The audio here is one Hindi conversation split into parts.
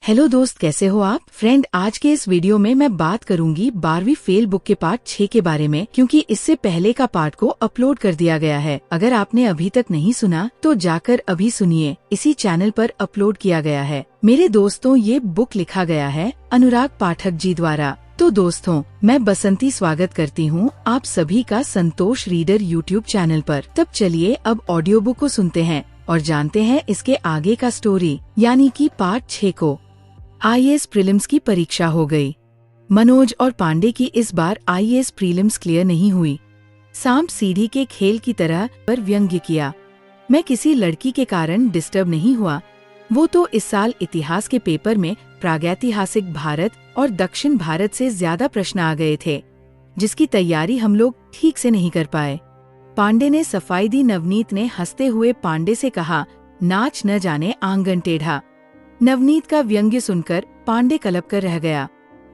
हेलो दोस्त, कैसे हो आप? फ्रेंड, आज के इस वीडियो में मैं बात करूंगी 12वीं फेल बुक के पार्ट 6 के बारे में, क्योंकि इससे पहले का पार्ट को अपलोड कर दिया गया है। अगर आपने अभी तक नहीं सुना तो जाकर अभी सुनिए, इसी चैनल पर अपलोड किया गया है। मेरे दोस्तों, ये बुक लिखा गया है अनुराग पाठक जी द्वारा। तो दोस्तों, मैं बसंती स्वागत करती हूँ आप सभी का संतोष रीडर यूट्यूब चैनल पर। तब चलिए अब ऑडियो बुक को सुनते हैं और जानते हैं इसके आगे का स्टोरी, यानी कि पार्ट 6 को। आईएएस प्रीलिम्स की परीक्षा हो गई। मनोज और पांडे की इस बार आईएएस प्रीलिम्स क्लियर नहीं हुई। सांप सीढ़ी के खेल की तरह पर व्यंग्य किया। मैं किसी लड़की के कारण डिस्टर्ब नहीं हुआ। वो तो इस साल इतिहास के पेपर में प्रागैतिहासिक भारत और दक्षिण भारत से ज्यादा प्रश्न आ गए थे, जिसकी तैयारी हम लोग ठीक से नहीं कर पाए। पांडे ने सफाई दी। नवनीत ने हंसते हुए पांडे से कहा, नाच न जाने आंगन टेढ़ा। नवनीत का व्यंग्य सुनकर पांडे कलप कर रह गया।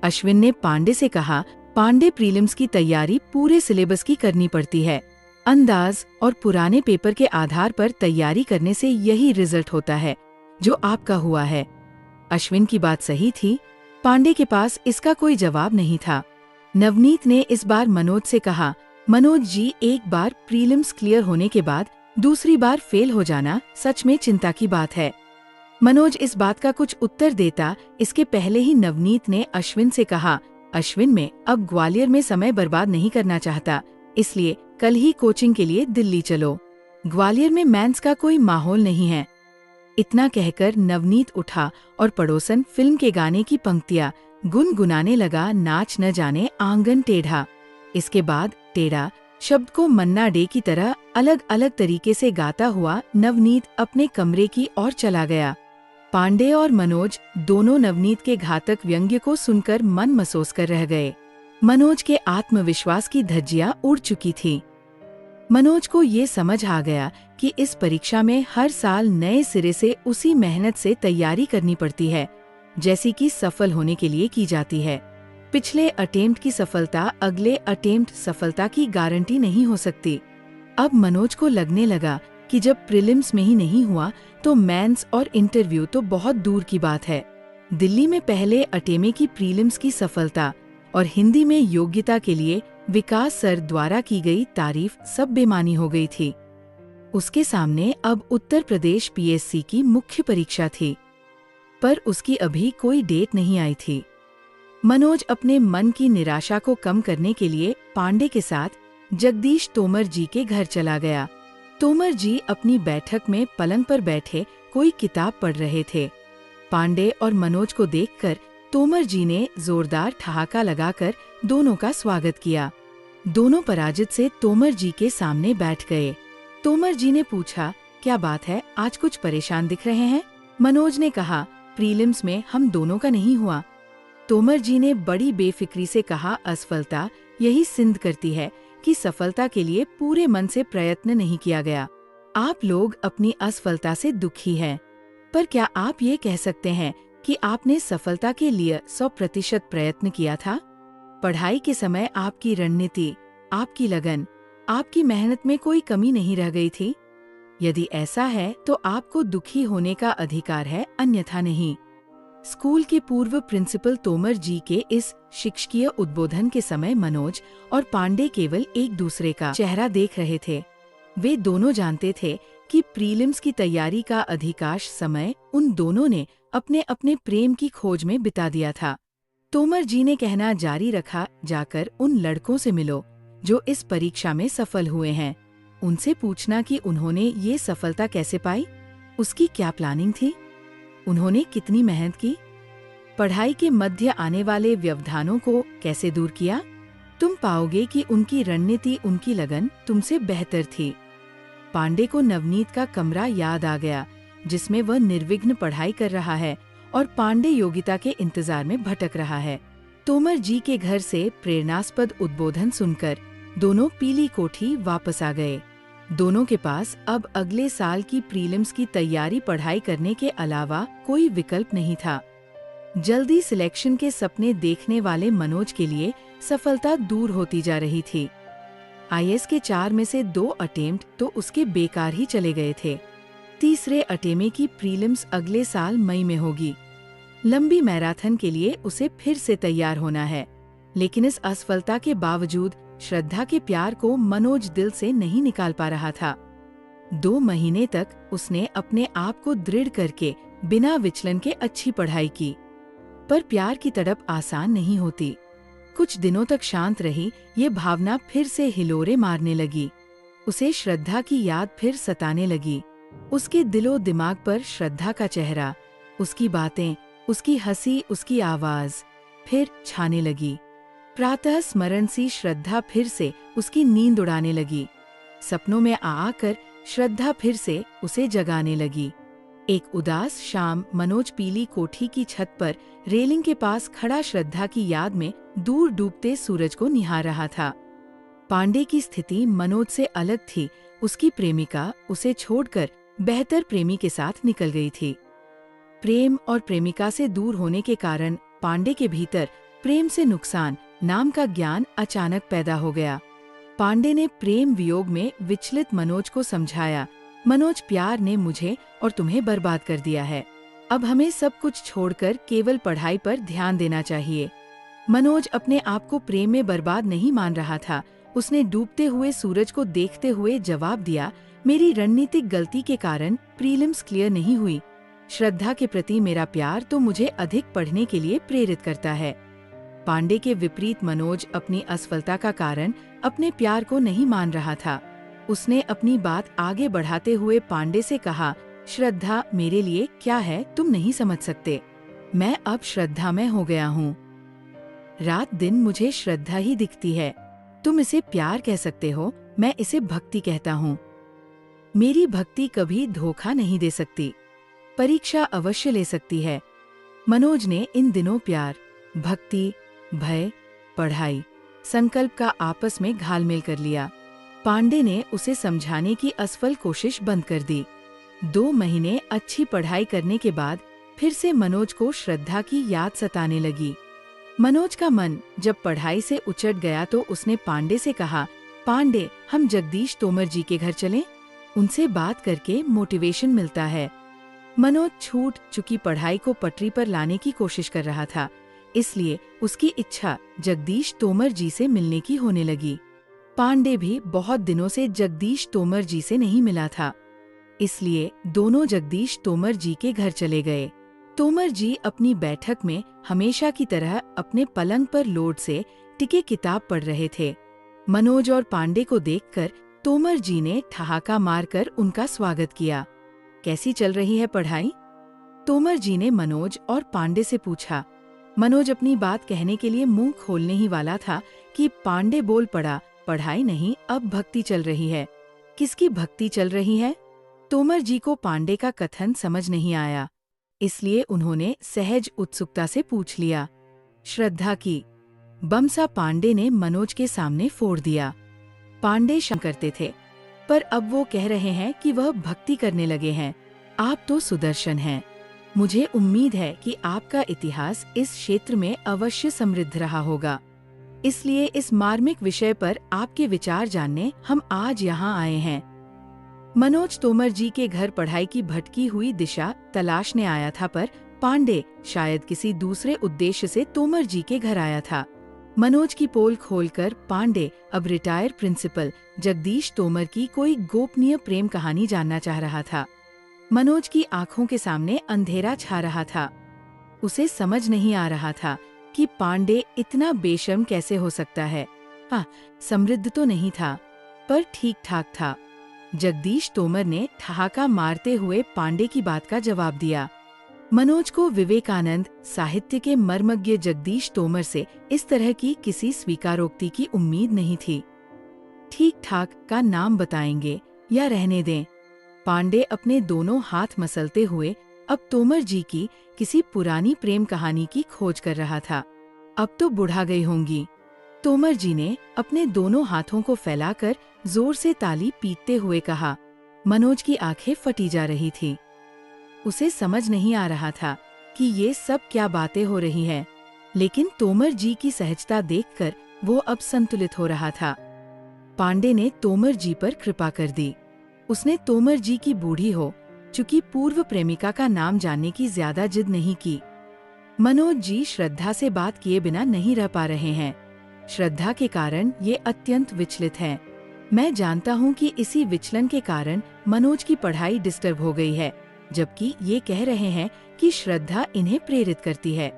अश्विन ने पांडे से कहा, पांडे, प्रीलिम्स की तैयारी पूरे सिलेबस की करनी पड़ती है। अंदाज और पुराने पेपर के आधार पर तैयारी करने से यही रिजल्ट होता है जो आपका हुआ है। अश्विन की बात सही थी। पांडे के पास इसका कोई जवाब नहीं था। नवनीत ने इस बार मनोज से कहा, मनोज जी, एक बार प्रीलिम्स क्लियर होने के बाद दूसरी बार फेल हो जाना सच में चिंता की बात है। मनोज इस बात का कुछ उत्तर देता, इसके पहले ही नवनीत ने अश्विन से कहा, अश्विन, मैं अब ग्वालियर में समय बर्बाद नहीं करना चाहता, इसलिए कल ही कोचिंग के लिए दिल्ली चलो। ग्वालियर में मेंस का कोई माहौल नहीं है। इतना कहकर नवनीत उठा और पड़ोसन फिल्म के गाने की पंक्तियां गुनगुनाने लगा, नाच न जाने आंगन टेढ़ा। इसके बाद टेढ़ा शब्द को मन्ना डे की तरह अलग अलग तरीके से गाता हुआ नवनीत अपने कमरे की ओर चला गया। पांडे और मनोज दोनों नवनीत के घातक व्यंग्य को सुनकर मन मसोस कर रह गए। मनोज के आत्मविश्वास की धज्जियां उड़ चुकी थी। मनोज को ये समझ आ गया कि इस परीक्षा में हर साल नए सिरे से उसी मेहनत से तैयारी करनी पड़ती है, जैसी कि सफल होने के लिए की जाती है। पिछले अटेम्प्ट की सफलता अगले अटेम्प्ट सफलता की गारंटी नहीं हो सकती। अब मनोज को लगने लगा कि जब प्रीलिम्स में ही नहीं हुआ तो मेंस और इंटरव्यू तो बहुत दूर की बात है। दिल्ली में पहले अटेमे की प्रीलिम्स की सफलता और हिंदी में योग्यता के लिए विकास सर द्वारा की गई तारीफ सब बेमानी हो गई थी। उसके सामने अब उत्तर प्रदेश पीएससी की मुख्य परीक्षा थी, पर उसकी अभी कोई डेट नहीं आई थी। मनोज अपने मन की निराशा को कम करने के लिए पांडे के साथ जगदीश तोमर जी के घर चला गया। तोमर जी अपनी बैठक में पलंग पर बैठे कोई किताब पढ़ रहे थे। पांडे और मनोज को देखकर तोमर जी ने जोरदार ठहाका लगाकर दोनों का स्वागत किया। दोनों पराजित से तोमर जी के सामने बैठ गए। तोमर जी ने पूछा, क्या बात है, आज कुछ परेशान दिख रहे हैं? मनोज ने कहा, प्रीलिम्स में हम दोनों का नहीं हुआ। तोमर जी ने बड़ी बेफिक्री से कहा, असफलता यही सिद्ध करती है कि सफलता के लिए पूरे मन से प्रयत्न नहीं किया गया। आप लोग अपनी असफलता से दुखी हैं, पर क्या आप ये कह सकते हैं कि आपने सफलता के लिए 100% प्रयत्न किया था? पढ़ाई के समय आपकी रणनीति, आपकी लगन, आपकी मेहनत में कोई कमी नहीं रह गई थी? यदि ऐसा है तो आपको दुखी होने का अधिकार है, अन्यथा नहीं। स्कूल के पूर्व प्रिंसिपल तोमर जी के इस शिक्षकीय उद्बोधन के समय मनोज और पांडे केवल एक दूसरे का चेहरा देख रहे थे। वे दोनों जानते थे कि प्रीलिम्स की तैयारी का अधिकांश समय उन दोनों ने अपने अपने प्रेम की खोज में बिता दिया था। तोमर जी ने कहना जारी रखा, जाकर उन लड़कों से मिलो जो इस परीक्षा में सफल हुए हैं। उनसे पूछना कि उन्होंने ये सफलता कैसे पाई, उसकी क्या प्लानिंग थी, उन्होंने कितनी मेहनत की, पढ़ाई के मध्य आने वाले व्यवधानों को कैसे दूर किया। तुम पाओगे कि उनकी रणनीति, उनकी लगन तुमसे बेहतर थी। पांडे को नवनीत का कमरा याद आ गया, जिसमें वह निर्विघ्न पढ़ाई कर रहा है और पांडे योग्यता के इंतजार में भटक रहा है। तोमर जी के घर से प्रेरणास्पद उद्बोधन सुनकर दोनों पीली कोठी वापस आ गए। दोनों के पास अब अगले साल की प्रीलिम्स की तैयारी पढ़ाई करने के अलावा कोई विकल्प नहीं था। जल्दी सिलेक्शन के सपने देखने वाले मनोज के लिए सफलता दूर होती जा रही थी। आईएएस के 4 में से 2 अटेम्प्ट तो उसके बेकार ही चले गए थे। तीसरे अटेमे की प्रीलिम्स अगले साल मई में होगी। लंबी मैराथन के लिए उसे फिर से तैयार होना है। लेकिन इस असफलता के बावजूद श्रद्धा के प्यार को मनोज दिल से नहीं निकाल पा रहा था। 2 महीने तक उसने अपने आप को दृढ़ करके बिना विचलन के अच्छी पढ़ाई की, पर प्यार की तड़प आसान नहीं होती। कुछ दिनों तक शांत रही ये भावना फिर से हिलोरे मारने लगी। उसे श्रद्धा की याद फिर सताने लगी। उसके दिलो दिमाग पर श्रद्धा का चेहरा, उसकी बातें, उसकी हंसी, उसकी आवाज फिर छाने लगी। प्रातः स्मरण सी श्रद्धा फिर से उसकी नींद उड़ाने लगी। सपनों में आकर श्रद्धा फिर से उसे जगाने लगी। एक उदास शाम मनोज पीली कोठी की छत पर रेलिंग के पास खड़ा श्रद्धा की याद में दूर डूबते सूरज को निहार रहा था। पांडे की स्थिति मनोज से अलग थी। उसकी प्रेमिका उसे छोड़कर बेहतर प्रेमी के साथ निकल गई थी। प्रेम और प्रेमिका से दूर होने के कारण पांडे के भीतर प्रेम से नुकसान नाम का ज्ञान अचानक पैदा हो गया। पांडे ने प्रेम वियोग में विचलित मनोज को समझाया, मनोज, प्यार ने मुझे और तुम्हें बर्बाद कर दिया है। अब हमें सब कुछ छोड़कर केवल पढ़ाई पर ध्यान देना चाहिए। मनोज अपने आप को प्रेम में बर्बाद नहीं मान रहा था। उसने डूबते हुए सूरज को देखते हुए जवाब दिया, मेरी रणनीतिक गलती के कारण प्रीलिम्स क्लियर नहीं हुई। श्रद्धा के प्रति मेरा प्यार तो मुझे अधिक पढ़ने के लिए प्रेरित करता है। पांडे के विपरीत मनोज अपनी असफलता का कारण अपने प्यार को नहीं मान रहा था। उसने अपनी बात आगे बढ़ाते हुए पांडे से कहा, श्रद्धा मेरे लिए क्या है तुम नहीं समझ सकते। मैं अब श्रद्धा में हो गया हूँ। रात दिन मुझे श्रद्धा ही दिखती है। तुम इसे प्यार कह सकते हो, मैं इसे भक्ति कहता हूँ। मेरी भक्ति कभी धोखा नहीं दे सकती, परीक्षा अवश्य ले सकती है। मनोज ने इन दिनों प्यार, भक्ति, भय, पढ़ाई, संकल्प का आपस में घालमेल कर लिया। पांडे ने उसे समझाने की असफल कोशिश बंद कर दी। 2 महीने अच्छी पढ़ाई करने के बाद फिर से मनोज को श्रद्धा की याद सताने लगी। मनोज का मन जब पढ़ाई से उचट गया तो उसने पांडे से कहा, पांडे, हम जगदीश तोमर जी के घर चलें? उनसे बात करके मोटिवेशन मिलता है। मनोज छूट चुकी पढ़ाई को पटरी पर लाने की कोशिश कर रहा था, इसलिए उसकी इच्छा जगदीश तोमर जी से मिलने की होने लगी। पांडे भी बहुत दिनों से जगदीश तोमर जी से नहीं मिला था, इसलिए दोनों जगदीश तोमर जी के घर चले गए। तोमर जी अपनी बैठक में हमेशा की तरह अपने पलंग पर लोड से टिके किताब पढ़ रहे थे। मनोज और पांडे को देखकर तोमर जी ने ठहाका मारकर उनका स्वागत किया। कैसी चल रही है पढ़ाई? तोमर जी ने मनोज और पांडे से पूछा। मनोज अपनी बात कहने के लिए मुंह खोलने ही वाला था कि पांडे बोल पड़ा, पढ़ाई नहीं, अब भक्ति चल रही है। किसकी भक्ति चल रही है? तोमर जी को पांडे का कथन समझ नहीं आया, इसलिए उन्होंने सहज उत्सुकता से पूछ लिया। श्रद्धा की। बमसा पांडे ने मनोज के सामने फोड़ दिया। पांडे शम करते थे, पर अब वो कह रहे हैं कि वह भक्ति करने लगे हैं। आप तो सुदर्शन हैं। मुझे उम्मीद है कि आपका इतिहास इस क्षेत्र में अवश्य समृद्ध रहा होगा। इसलिए इस मार्मिक विषय पर आपके विचार जानने हम आज यहाँ आए हैं। मनोज तोमर जी के घर पढ़ाई की भटकी हुई दिशा तलाशने आया था, पर पांडे शायद किसी दूसरे उद्देश्य से तोमर जी के घर आया था। मनोज की पोल खोलकर पांडे अब रिटायर प्रिंसिपल जगदीश तोमर की कोई गोपनीय प्रेम कहानी जानना चाह रहा था। मनोज की आंखों के सामने अंधेरा छा रहा था। उसे समझ नहीं आ रहा था कि पांडे इतना बेशर्म कैसे हो सकता है। हाँ, समृद्ध तो नहीं था, पर ठीक ठाक था। जगदीश तोमर ने ठहाका मारते हुए पांडे की बात का जवाब दिया। मनोज को विवेकानंद साहित्य के मर्मज्ञ जगदीश तोमर से इस तरह की किसी स्वीकारोक्ति की उम्मीद नहीं थी। ठीक ठाक का नाम बताएंगे या रहने दें? पांडे अपने दोनों हाथ मसलते हुए अब तोमर जी की किसी पुरानी प्रेम कहानी की खोज कर रहा था। अब तो बुढ़ा गई होंगी। तोमर जी ने अपने दोनों हाथों को फैलाकर जोर से ताली पीटते हुए कहा। मनोज की आंखें फटी जा रही थी। उसे समझ नहीं आ रहा था कि ये सब क्या बातें हो रही हैं, लेकिन तोमर जी की सहजता देखकर वो अब संतुलित हो रहा था। पांडे ने तोमर जी पर कृपा कर दी। उसने तोमर जी की बूढ़ी हो चुकी पूर्व प्रेमिका का नाम जानने की ज्यादा जिद नहीं की। मनोज जी श्रद्धा से बात किए बिना नहीं रह पा रहे हैं। श्रद्धा के कारण ये अत्यंत विचलित हैं। मैं जानता हूँ कि इसी विचलन के कारण मनोज की पढ़ाई डिस्टर्ब हो गई है, जबकि ये कह रहे हैं कि श्रद्धा इन्हें प्रेरित करती है।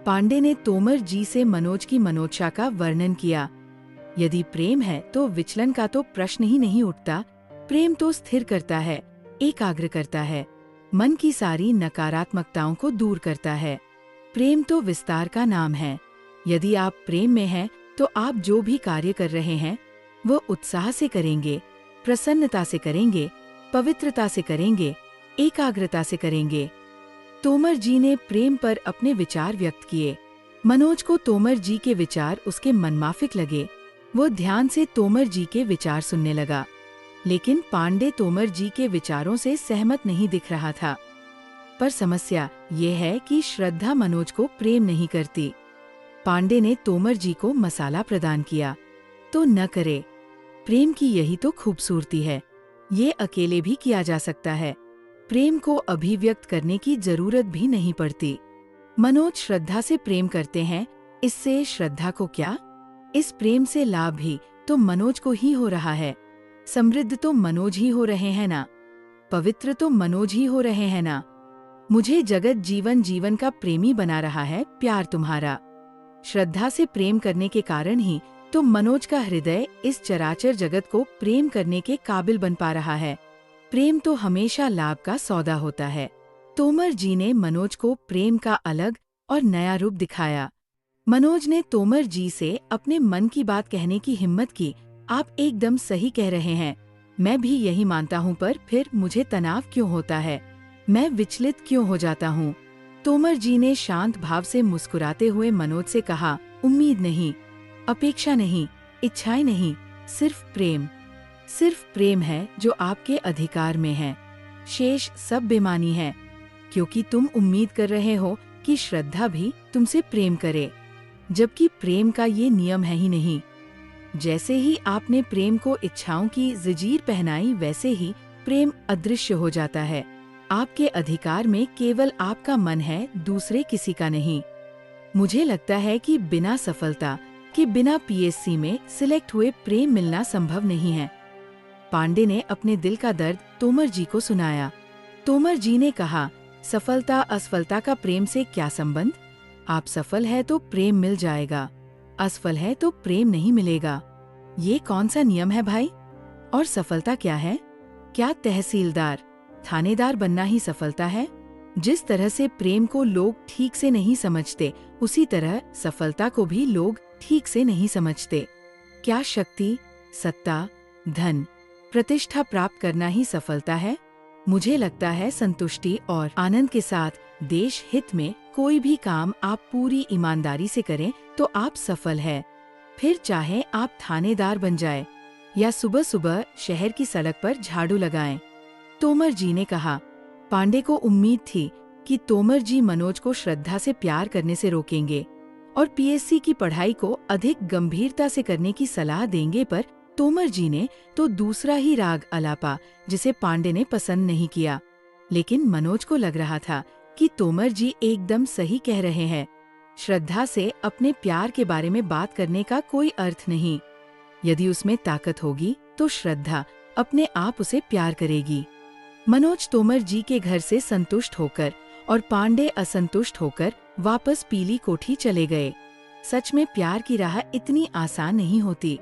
पांडे ने तोमर जी से मनोज की मनोदशा का वर्णन किया। यदि प्रेम है तो विचलन का तो प्रश्न ही नहीं उठता। प्रेम तो स्थिर करता है, एकाग्र करता है, मन की सारी नकारात्मकताओं को दूर करता है। प्रेम तो विस्तार का नाम है। यदि आप प्रेम में हैं, तो आप जो भी कार्य कर रहे हैं वो उत्साह से करेंगे, प्रसन्नता से करेंगे, पवित्रता से करेंगे, एकाग्रता से करेंगे। तोमर जी ने प्रेम पर अपने विचार व्यक्त किए। मनोज को तोमर जी के विचार उसके मनमाफिक लगे। वो ध्यान से तोमर जी के विचार सुनने लगा, लेकिन पांडे तोमर जी के विचारों से सहमत नहीं दिख रहा था। पर समस्या ये है कि श्रद्धा मनोज को प्रेम नहीं करती। पांडे ने तोमर जी को मसाला प्रदान किया। तो न करे। प्रेम की यही तो खूबसूरती है। ये अकेले भी किया जा सकता है। प्रेम को अभिव्यक्त करने की जरूरत भी नहीं पड़ती। मनोज श्रद्धा से प्रेम करते हैं, इससे श्रद्धा को क्या? इस प्रेम से लाभ भी तो मनोज को ही हो रहा है। समृद्ध तो मनोज ही हो रहे हैं ना, पवित्र तो मनोज ही हो रहे हैं ना। मुझे जगत जीवन का प्रेमी बना रहा है प्यार तुम्हारा। श्रद्धा से प्रेम करने के कारण ही तो मनोज का हृदय इस चराचर जगत को प्रेम करने के काबिल बन पा रहा है। प्रेम तो हमेशा लाभ का सौदा होता है। तोमर जी ने मनोज को प्रेम का अलग और नया रूप दिखाया। मनोज ने तोमर जी से अपने मन की बात कहने की हिम्मत की। आप एकदम सही कह रहे हैं, मैं भी यही मानता हूँ, पर फिर मुझे तनाव क्यों होता है, मैं विचलित क्यों हो जाता हूँ। तोमर जी ने शांत भाव से मुस्कुराते हुए मनोज से कहा, उम्मीद नहीं, अपेक्षा नहीं, इच्छाएं नहीं, सिर्फ प्रेम। सिर्फ प्रेम है जो आपके अधिकार में है। शेष सब बेमानी है, क्योंकि तुम उम्मीद कर रहे हो कि श्रद्धा भी तुमसे प्रेम करे, जबकि प्रेम का ये नियम है ही नहीं। जैसे ही आपने प्रेम को इच्छाओं की जंजीर पहनाई, वैसे ही प्रेम अदृश्य हो जाता है। आपके अधिकार में केवल आपका मन है, दूसरे किसी का नहीं। मुझे लगता है कि बिना सफलता के, बिना पीएससी में सिलेक्ट हुए प्रेम मिलना संभव नहीं है। पांडे ने अपने दिल का दर्द तोमर जी को सुनाया। तोमर जी ने कहा, सफलता असफलता का प्रेम से क्या संबंध? आप सफल है तो प्रेम मिल जाएगा, असफल है तो प्रेम नहीं मिलेगा। ये कौन सा नियम है भाई? और सफलता क्या है? क्या तहसीलदार, थानेदार बनना ही सफलता है? जिस तरह से प्रेम को लोग ठीक से नहीं समझते, उसी तरह सफलता को भी लोग ठीक से नहीं समझते। क्या शक्ति, सत्ता, धन, प्रतिष्ठा प्राप्त करना ही सफलता है? मुझे लगता है संतुष्टि और आनंद के साथ देश हित में कोई भी काम आप पूरी ईमानदारी से करें तो आप सफल है। फिर चाहे आप थानेदार बन जाए या सुबह सुबह शहर की सड़क पर झाड़ू लगाएं। तोमर जी ने कहा। पांडे को उम्मीद थी कि तोमर जी मनोज को श्रद्धा से प्यार करने से रोकेंगे और पीएससी की पढ़ाई को अधिक गंभीरता से करने की सलाह देंगे, पर तोमर जी ने तो दूसरा ही राग अलापा, जिसे पांडे ने पसंद नहीं किया। लेकिन मनोज को लग रहा था कि तोमर जी एकदम सही कह रहे हैं। श्रद्धा से अपने प्यार के बारे में बात करने का कोई अर्थ नहीं। यदि उसमें ताकत होगी तो श्रद्धा अपने आप उसे प्यार करेगी। मनोज तोमर जी के घर से संतुष्ट होकर और पांडे असंतुष्ट होकर वापस पीली कोठी चले गए। सच में प्यार की राह इतनी आसान नहीं होती।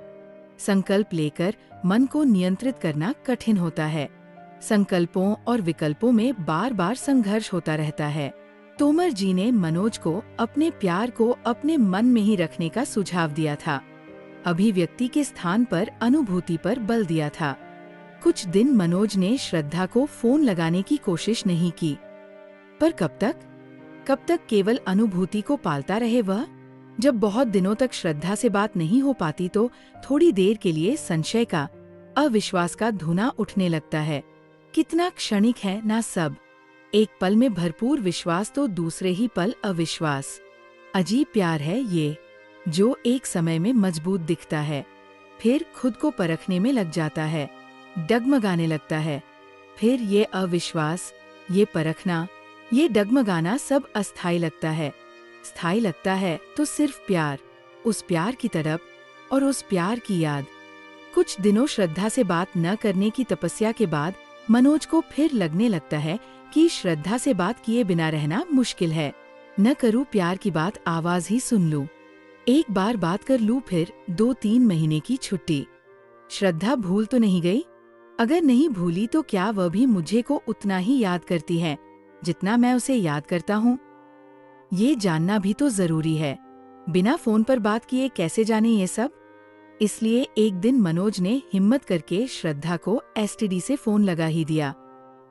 संकल्प लेकर मन को नियंत्रित करना कठिन होता है। संकल्पों और विकल्पों में बार बार संघर्ष होता रहता है। तोमर जी ने मनोज को अपने प्यार को अपने मन में ही रखने का सुझाव दिया था। अभिव्यक्ति के स्थान पर अनुभूति पर बल दिया था। कुछ दिन मनोज ने श्रद्धा को फोन लगाने की कोशिश नहीं की, पर कब तक केवल अनुभूति को पालता रहे वह? जब बहुत दिनों तक श्रद्धा से बात नहीं हो पाती तो थोड़ी देर के लिए संशय का, अविश्वास का धुना उठने लगता है। कितना क्षणिक है ना सब। एक पल में भरपूर विश्वास तो दूसरे ही पल अविश्वास। अजीब प्यार है ये, जो एक समय में मजबूत दिखता है, फिर खुद को परखने में लग जाता है, डगमगाने लगता है। फिर ये अविश्वास, ये परखना, ये डगमगाना सब अस्थायी लगता है। स्थायी लगता है तो सिर्फ प्यार, उस प्यार की तड़प और उस प्यार की याद। कुछ दिनों श्रद्धा से बात न करने की तपस्या के बाद मनोज को फिर लगने लगता है कि श्रद्धा से बात किए बिना रहना मुश्किल है। न करूँ प्यार की बात, आवाज ही सुन लूं। एक बार बात कर लूं, फिर 2-3 महीने की छुट्टी। श्रद्धा भूल तो नहीं गई? अगर नहीं भूली तो क्या वह भी मुझे को उतना ही याद करती है जितना मैं उसे याद करता हूँ? ये जानना भी तो जरूरी है। बिना फोन पर बात किए कैसे जाने ये सब? इसलिए एक दिन मनोज ने हिम्मत करके श्रद्धा को एसटीडी से फोन लगा ही दिया।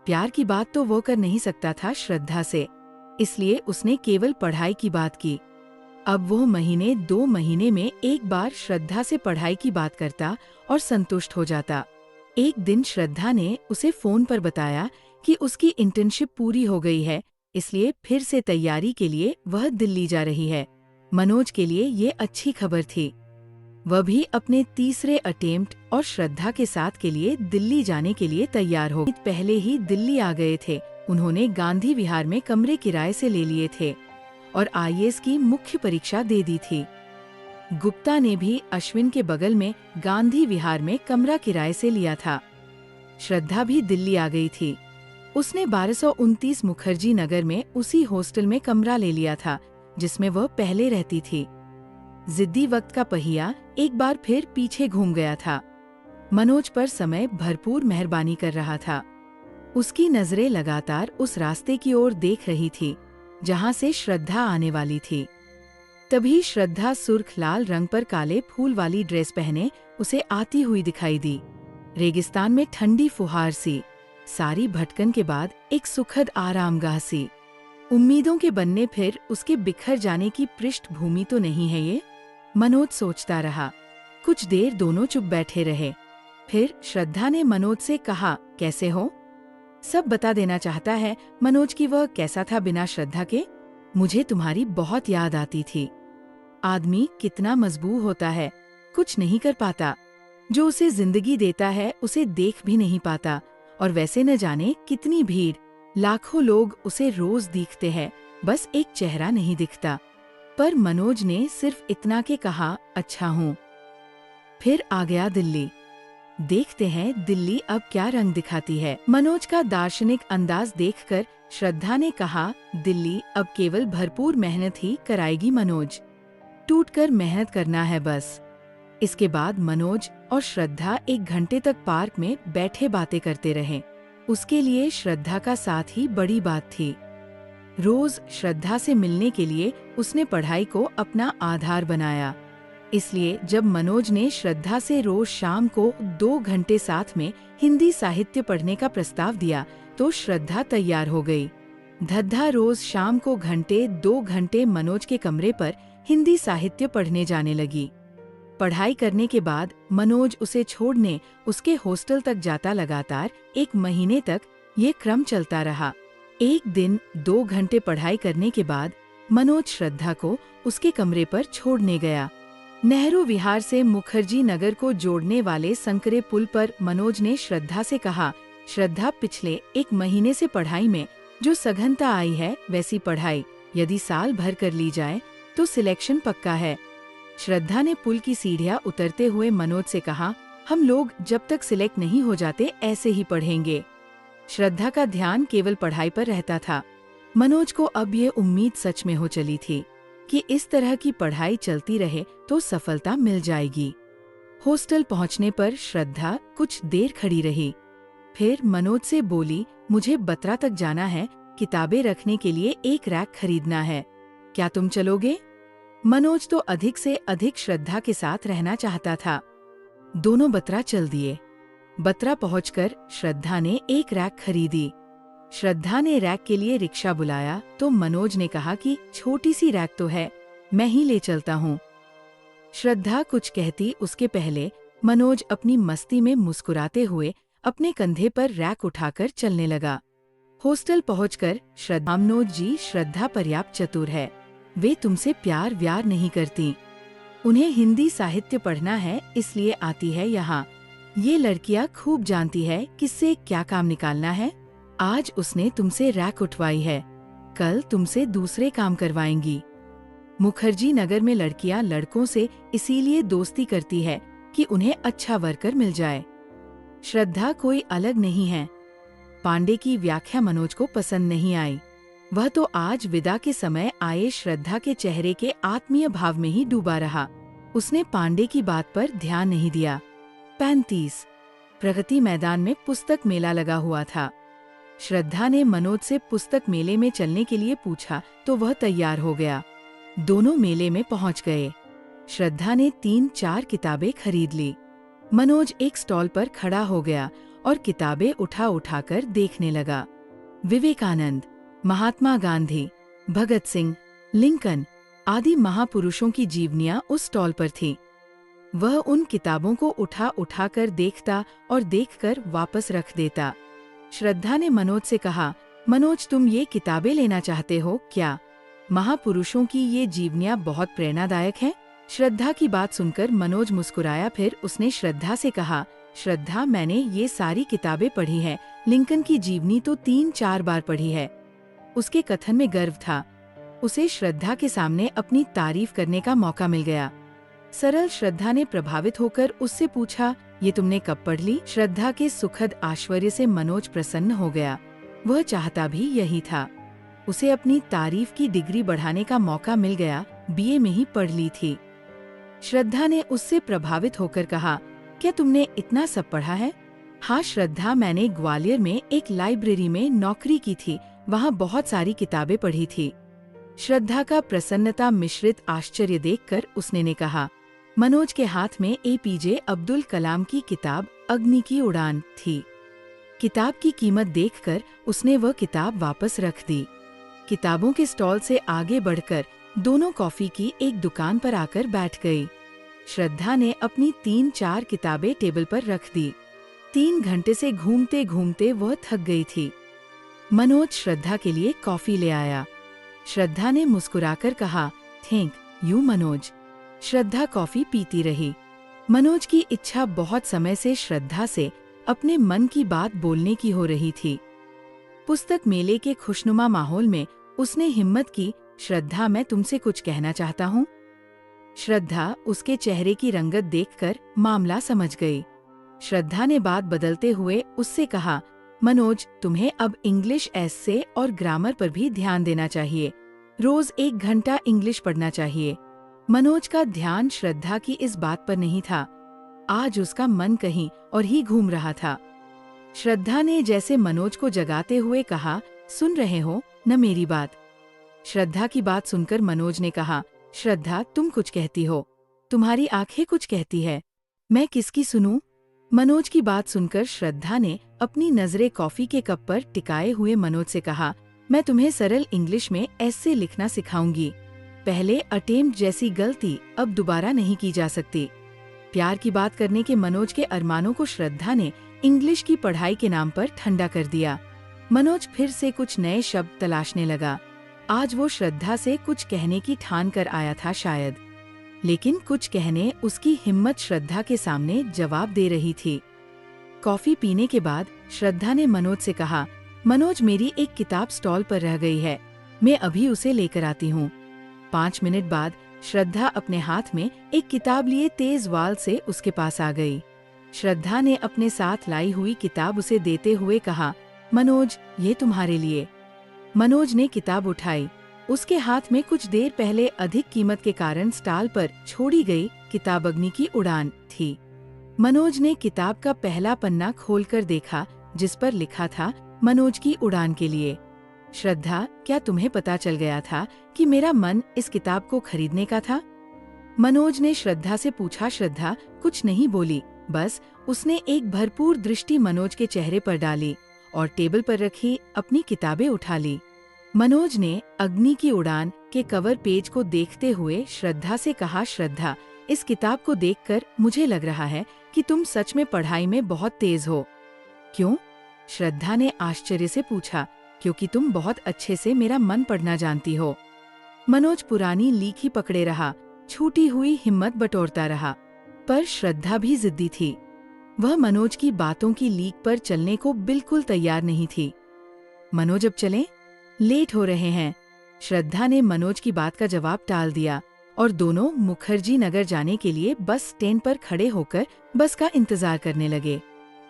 प्यार की बात तो वो कर नहीं सकता था श्रद्धा से, इसलिए उसने केवल पढ़ाई की बात की। अब वो 1-2 महीने में एक बार श्रद्धा से पढ़ाई की बात करता और संतुष्ट हो जाता। एक दिन श्रद्धा ने उसे फोन पर बताया कि उसकी इंटर्नशिप पूरी हो गई है, इसलिए फिर से तैयारी के लिए वह दिल्ली जा रही है। मनोज के लिए ये अच्छी खबर थी। वह भी अपने तीसरे अटेम्प्ट और श्रद्धा के साथ के लिए दिल्ली जाने के लिए तैयार हो गए। पहले ही दिल्ली आ गए थे। उन्होंने गांधी विहार में कमरे किराए से ले लिए थे और आईएएस की मुख्य परीक्षा दे दी थी। गुप्ता ने भी अश्विन के बगल में गांधी विहार में कमरा किराए से लिया था। श्रद्धा भी दिल्ली आ गई थी। उसने 1229 मुखर्जी नगर में उसी हॉस्टल में कमरा ले लिया था जिसमें वह पहले रहती थी। जिद्दी वक्त का पहिया एक बार फिर पीछे घूम गया था। मनोज पर समय भरपूर मेहरबानी कर रहा था। उसकी नजरें लगातार उस रास्ते की ओर देख रही थी जहां से श्रद्धा आने वाली थी। तभी श्रद्धा सुर्ख लाल रंग पर काले फूल वाली ड्रेस पहने उसे आती हुई दिखाई दी। रेगिस्तान में ठंडी फुहार सी, सारी भटकन के बाद एक सुखद आरामगाह सी। उम्मीदों के बनने फिर उसके बिखर जाने की पृष्ठभूमि तो नहीं है ये? मनोज सोचता रहा। कुछ देर दोनों चुप बैठे रहे। फिर श्रद्धा ने मनोज से कहा, कैसे हो? सब बता देना चाहता है मनोज की वह कैसा था बिना श्रद्धा के। मुझे तुम्हारी बहुत याद आती थी। आदमी कितना मजबूर होता है, कुछ नहीं कर पाता। जो उसे जिंदगी देता है उसे देख भी नहीं पाता, और वैसे न जाने कितनी भीड़, लाखों लोग उसे रोज दिखते हैं, बस एक चेहरा नहीं दिखता। पर मनोज ने सिर्फ इतना के कहा, अच्छा हूँ। फिर आ गया दिल्ली। देखते हैं दिल्ली अब क्या रंग दिखाती है। मनोज का दार्शनिक अंदाज देखकर श्रद्धा ने कहा, दिल्ली अब केवल भरपूर मेहनत ही कराएगी मनोज। टूटकर मेहनत करना है बस। इसके बाद मनोज और श्रद्धा 1 घंटे तक पार्क में बैठे बातें करते रहे। उसके लिए श्रद्धा का साथ ही बड़ी बात थी। रोज श्रद्धा से मिलने के लिए उसने पढ़ाई को अपना आधार बनाया। इसलिए जब मनोज ने श्रद्धा से रोज शाम को 2 घंटे साथ में हिंदी साहित्य पढ़ने का प्रस्ताव दिया तो श्रद्धा तैयार हो गई। धद्धा रोज शाम को 2 घंटे मनोज के कमरे पर हिंदी साहित्य पढ़ने जाने लगी। पढ़ाई करने के बाद मनोज उसे छोड़ने उसके हॉस्टल तक जाता। लगातार 1 महीने तक ये क्रम चलता रहा। एक दिन 2 घंटे पढ़ाई करने के बाद मनोज श्रद्धा को उसके कमरे पर छोड़ने गया। नेहरू विहार से मुखर्जी नगर को जोड़ने वाले संकरे पुल पर मनोज ने श्रद्धा से कहा, श्रद्धा पिछले 1 महीने से पढ़ाई में जो सघनता आई है वैसी पढ़ाई यदि साल भर कर ली जाए तो सिलेक्शन पक्का है। श्रद्धा ने पुल की सीढ़ियां उतरते हुए मनोज से कहा, हम लोग जब तक सिलेक्ट नहीं हो जाते ऐसे ही पढ़ेंगे। श्रद्धा का ध्यान केवल पढ़ाई पर रहता था। मनोज को अब ये उम्मीद सच में हो चली थी कि इस तरह की पढ़ाई चलती रहे तो सफलता मिल जाएगी। हॉस्टल पहुंचने पर श्रद्धा कुछ देर खड़ी रही। फिर मनोज से बोली, मुझे बत्रा तक जाना है, किताबें रखने के लिए एक रैक खरीदना है, क्या तुम चलोगे? मनोज तो अधिक से अधिक श्रद्धा के साथ रहना चाहता था। दोनों बत्रा चल दिए। बत्रा पहुंचकर श्रद्धा ने एक रैक खरीदी। श्रद्धा ने रैक के लिए रिक्शा बुलाया तो मनोज ने कहा कि छोटी सी रैक तो है, मैं ही ले चलता हूँ। श्रद्धा कुछ कहती उसके पहले मनोज अपनी मस्ती में मुस्कुराते हुए अपने कंधे पर रैक उठाकर चलने लगा। हॉस्टल पहुंचकर श्रद्धा, मनोज जी, श्रद्धा पर्याप्त चतुर है, वे तुमसे प्यार व्यार नहीं करती, उन्हें हिंदी साहित्य पढ़ना है इसलिए आती है यहाँ। ये लड़कियाँ खूब जानती है किससे क्या काम निकालना है। आज उसने तुमसे रैक उठवाई है, कल तुमसे दूसरे काम करवाएंगी। मुखर्जी नगर में लड़कियां लड़कों से इसीलिए दोस्ती करती है कि उन्हें अच्छा वर्कर मिल जाए। श्रद्धा कोई अलग नहीं है। पांडे की व्याख्या मनोज को पसंद नहीं आई। वह तो आज विदा के समय आए श्रद्धा के चेहरे के आत्मीय भाव में ही डूबा रहा। उसने पांडे की बात पर ध्यान नहीं दिया। 35 प्रगति मैदान में पुस्तक मेला लगा हुआ था। श्रद्धा ने मनोज से पुस्तक मेले में चलने के लिए पूछा तो वह तैयार हो गया। दोनों मेले में पहुंच गए। श्रद्धा ने 3-4 किताबें खरीद ली। मनोज एक स्टॉल पर खड़ा हो गया और किताबें उठाकर देखने लगा। विवेकानंद, महात्मा गांधी, भगत सिंह, लिंकन आदि महापुरुषों की जीवनियां उस स्टॉल पर थीं। वह उन किताबों को उठाकर देखता और देखकर वापस रख देता। श्रद्धा ने मनोज से कहा, मनोज, तुम ये किताबें लेना चाहते हो क्या? महापुरुषों की ये जीवनियां बहुत प्रेरणादायक हैं। श्रद्धा की बात सुनकर मनोज मुस्कुराया। फिर उसने श्रद्धा से कहा, श्रद्धा, मैंने ये सारी किताबें पढ़ी हैं। लिंकन की जीवनी तो 3-4 बार पढ़ी है। उसके कथन में गर्व था। उसे श्रद्धा के सामने अपनी तारीफ करने का मौका मिल गया। सरल श्रद्धा ने प्रभावित होकर उससे पूछा, ये तुमने कब पढ़ ली? श्रद्धा के सुखद आश्चर्य से मनोज प्रसन्न हो गया। वह चाहता भी यही था। उसे अपनी तारीफ की डिग्री बढ़ाने का मौका मिल गया। बीए में ही पढ़ ली थी। श्रद्धा ने उससे प्रभावित होकर कहा, क्या तुमने इतना सब पढ़ा है? हाँ श्रद्धा, मैंने ग्वालियर में एक लाइब्रेरी में नौकरी की थी। वहाँ बहुत सारी किताबें पढ़ी थी। श्रद्धा का प्रसन्नता मिश्रित आश्चर्य देखकर उसने ने कहा। मनोज के हाथ में एपीजे अब्दुल कलाम की किताब अग्नि की उड़ान थी। किताब की कीमत देखकर उसने वह किताब वापस रख दी। किताबों के स्टॉल से आगे बढ़कर दोनों कॉफी की एक दुकान पर आकर बैठ गई। श्रद्धा ने अपनी 3-4 किताबें टेबल पर रख दी। 3 घंटे से घूमते घूमते वह थक गई थी। मनोज श्रद्धा के लिए कॉफी ले आया। श्रद्धा ने मुस्कुराकर कहा, thank you Manoj. Shraddha coffee पीती रही। मनोज की इच्छा बहुत समय से श्रद्धा से अपने मन की बात बोलने की हो रही थी। पुस्तक मेले के खुशनुमा माहौल में उसने हिम्मत की, श्रद्धा, मैं तुमसे कुछ कहना चाहता हूँ। श्रद्धा उसके चेहरे की रंगत देखकर मामला समझ गई। श्रद्धा ने बात बदलते हुए उससे कहा, मनोज, तुम्हें अब इंग्लिश एस्से और ग्रामर पर भी ध्यान देना चाहिए। रोज 1 घंटा इंग्लिश पढ़ना चाहिए। मनोज का ध्यान श्रद्धा की इस बात पर नहीं था। आज उसका मन कहीं और ही घूम रहा था। श्रद्धा ने जैसे मनोज को जगाते हुए कहा, सुन रहे हो न मेरी बात? श्रद्धा की बात सुनकर मनोज ने कहा, श्रद्धा, तुम कुछ कहती हो, तुम्हारी आंखें कुछ कहती है, मैं किसकी सुनूं? मनोज की बात सुनकर श्रद्धा ने अपनी नजरें कॉफी के कप पर टिकाए हुए मनोज से कहा, मैं तुम्हें सरल इंग्लिश में ऐसे लिखना सिखाऊंगी। पहले अटेम्प्ट जैसी गलती अब दोबारा नहीं की जा सकती। प्यार की बात करने के मनोज के अरमानों को श्रद्धा ने इंग्लिश की पढ़ाई के नाम पर ठंडा कर दिया। मनोज फिर से कुछ नए शब्द तलाशने लगा। आज वो श्रद्धा से कुछ कहने की ठान कर आया था शायद, लेकिन कुछ कहने उसकी हिम्मत श्रद्धा के सामने जवाब दे रही थी। कॉफी पीने के बाद श्रद्धा ने मनोज से कहा, मनोज, मेरी एक किताब स्टॉल पर रह गई है, मैं अभी उसे लेकर आती हूँ। 5 मिनट बाद श्रद्धा अपने हाथ में एक किताब लिए तेज वाल से उसके पास आ गई। श्रद्धा ने अपने साथ लाई हुई किताब उसे देते हुए कहा, मनोज, ये तुम्हारे लिए। मनोज ने किताब उठाई। उसके हाथ में कुछ देर पहले अधिक कीमत के कारण स्टॉल पर छोड़ी गई किताब अग्नि की उड़ान थी। मनोज ने किताब का पहला पन्ना खोलकर देखा, जिस पर लिखा था, मनोज की उड़ान के लिए। श्रद्धा, क्या तुम्हें पता चल गया था कि मेरा मन इस किताब को खरीदने का था? मनोज ने श्रद्धा से पूछा। श्रद्धा कुछ नहीं बोली, बस उसने एक भरपूर दृष्टि मनोज के चेहरे पर डाली और टेबल पर रखी अपनी किताबें उठा ली। मनोज ने अग्नि की उड़ान के कवर पेज को देखते हुए श्रद्धा से कहा, श्रद्धा, इस किताब को देखकर मुझे लग रहा है कि तुम सच में पढ़ाई में बहुत तेज हो। क्यों? श्रद्धा ने आश्चर्य से पूछा। क्योंकि तुम बहुत अच्छे से मेरा मन पढ़ना जानती हो। मनोज पुरानी लीक ही पकड़े रहा, छूटी हुई हिम्मत बटोरता रहा, पर श्रद्धा भी जिद्दी थी। वह मनोज की बातों की लीक पर चलने को बिल्कुल तैयार नहीं थी। मनोज, अब चलें? लेट हो रहे हैं। श्रद्धा ने मनोज की बात का जवाब टाल दिया और दोनों मुखर्जी नगर जाने के लिए बस स्टैंड पर खड़े होकर बस का इंतजार करने लगे।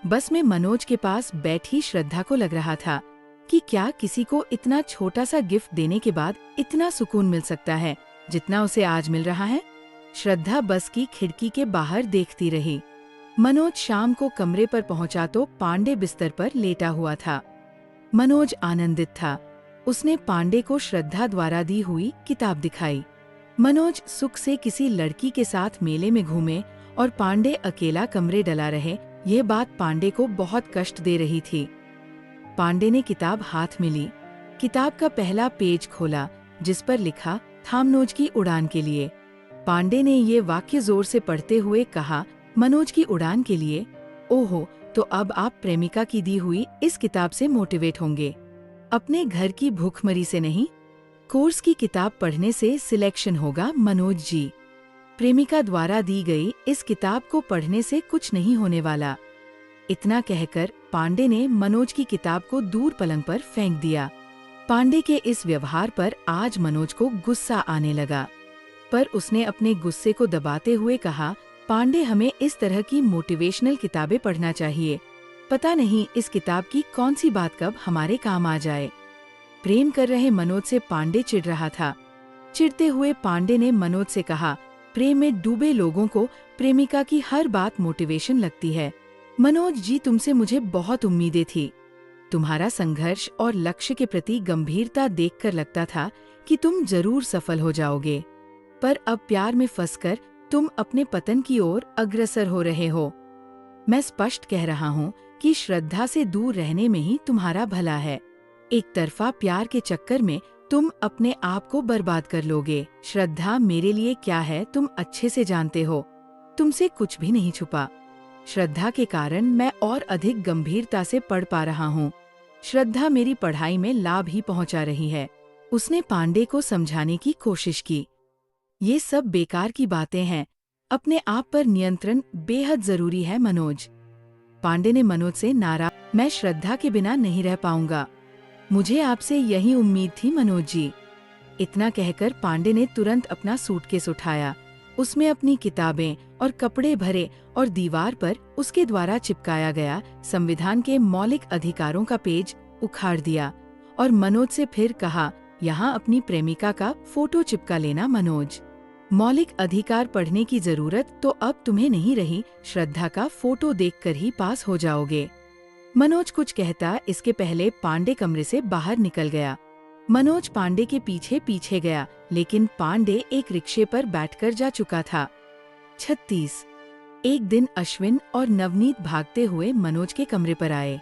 बस में मनोज के पास बैठी श्रद्धा को लग रहा था कि क्या किसी को इतना छोटा सा गिफ्ट देने के बाद इतना सुकून मिल सकता है जितना उसे आज मिल रहा है। श्रद्धा बस की खिड़की के बाहर देखती रही। मनोज शाम को कमरे पर पहुंचा तो पांडे बिस्तर पर लेटा हुआ था। मनोज आनंदित था। उसने पांडे को श्रद्धा द्वारा दी हुई किताब दिखाई। मनोज सुख से किसी लड़की के साथ मेले में घूमे और पांडे अकेला कमरे डला रहे, ये बात पांडे को बहुत कष्ट दे रही थी। पांडे ने किताब हाथ में ली। किताब का पहला पेज खोला जिस पर लिखा था मनोज की उड़ान के लिए। पांडे ने ये वाक्य जोर से पढ़ते हुए कहा, मनोज की उड़ान के लिए? ओहो, तो अब आप प्रेमिका की दी हुई इस किताब से मोटिवेट होंगे, अपने घर की भूखमरी से नहीं। कोर्स की किताब पढ़ने से सिलेक्शन होगा मनोज जी। प्रेमिका द्वारा दी गई इस किताब को पढ़ने से कुछ नहीं होने वाला। इतना कहकर पांडे ने मनोज की किताब को दूर पलंग पर फेंक दिया। पांडे के इस व्यवहार पर आज मनोज को गुस्सा आने लगा, पर उसने अपने गुस्से को दबाते हुए कहा, पांडे, हमें इस तरह की मोटिवेशनल किताबें पढ़ना चाहिए। पता नहीं इस किताब की कौन सी बात कब हमारे काम आ जाए। प्रेम कर रहे मनोज से पांडे चिढ़ रहा था। चिढ़ते हुए पांडे ने मनोज से कहा, प्रेम में डूबे लोगों को प्रेमिका की हर बात मोटिवेशन लगती है। मनोज जी, तुमसे मुझे बहुत उम्मीदें थी। तुम्हारा संघर्ष और लक्ष्य के प्रति गंभीरता देखकर लगता था कि तुम जरूर सफल हो जाओगे, पर अब प्यार में फंसकर तुम अपने पतन की ओर अग्रसर हो रहे हो। मैं स्पष्ट कह रहा हूँ कि श्रद्धा से दूर रहने में ही तुम्हारा भला है। एक तरफा प्यार के चक्कर में तुम अपने आप को बर्बाद कर लोगे। श्रद्धा मेरे लिए क्या है तुम अच्छे से जानते हो। तुमसे कुछ भी नहीं छुपा। श्रद्धा के कारण मैं और अधिक गंभीरता से पढ़ पा रहा हूँ। श्रद्धा मेरी पढ़ाई में लाभ ही पहुँचा रही है। उसने पांडे को समझाने की कोशिश की। ये सब बेकार की बातें हैं। अपने आप पर नियंत्रण बेहद जरूरी है मनोज। पांडे ने मनोज से नाराज, मैं श्रद्धा के बिना नहीं रह पाऊंगा। मुझे आपसे यही उम्मीद थी मनोज जी। इतना कहकर पांडे ने तुरंत अपना सूटकेस उठाया। उसमें अपनी किताबें और कपड़े भरे और दीवार पर उसके द्वारा चिपकाया गया संविधान के मौलिक अधिकारों का पेज उखाड़ दिया और मनोज से फिर कहा, यहाँ अपनी प्रेमिका का फोटो चिपका लेना मनोज। मौलिक अधिकार पढ़ने की जरूरत तो अब तुम्हें नहीं रही। श्रद्धा का फोटो देखकर ही पास हो जाओगे। मनोज कुछ कहता इसके पहले पांडे कमरे से बाहर निकल गया। मनोज पांडे के पीछे पीछे गया, लेकिन पांडे एक रिक्शे पर बैठकर जा चुका था। 36 एक दिन अश्विन और नवनीत भागते हुए मनोज के कमरे पर आए।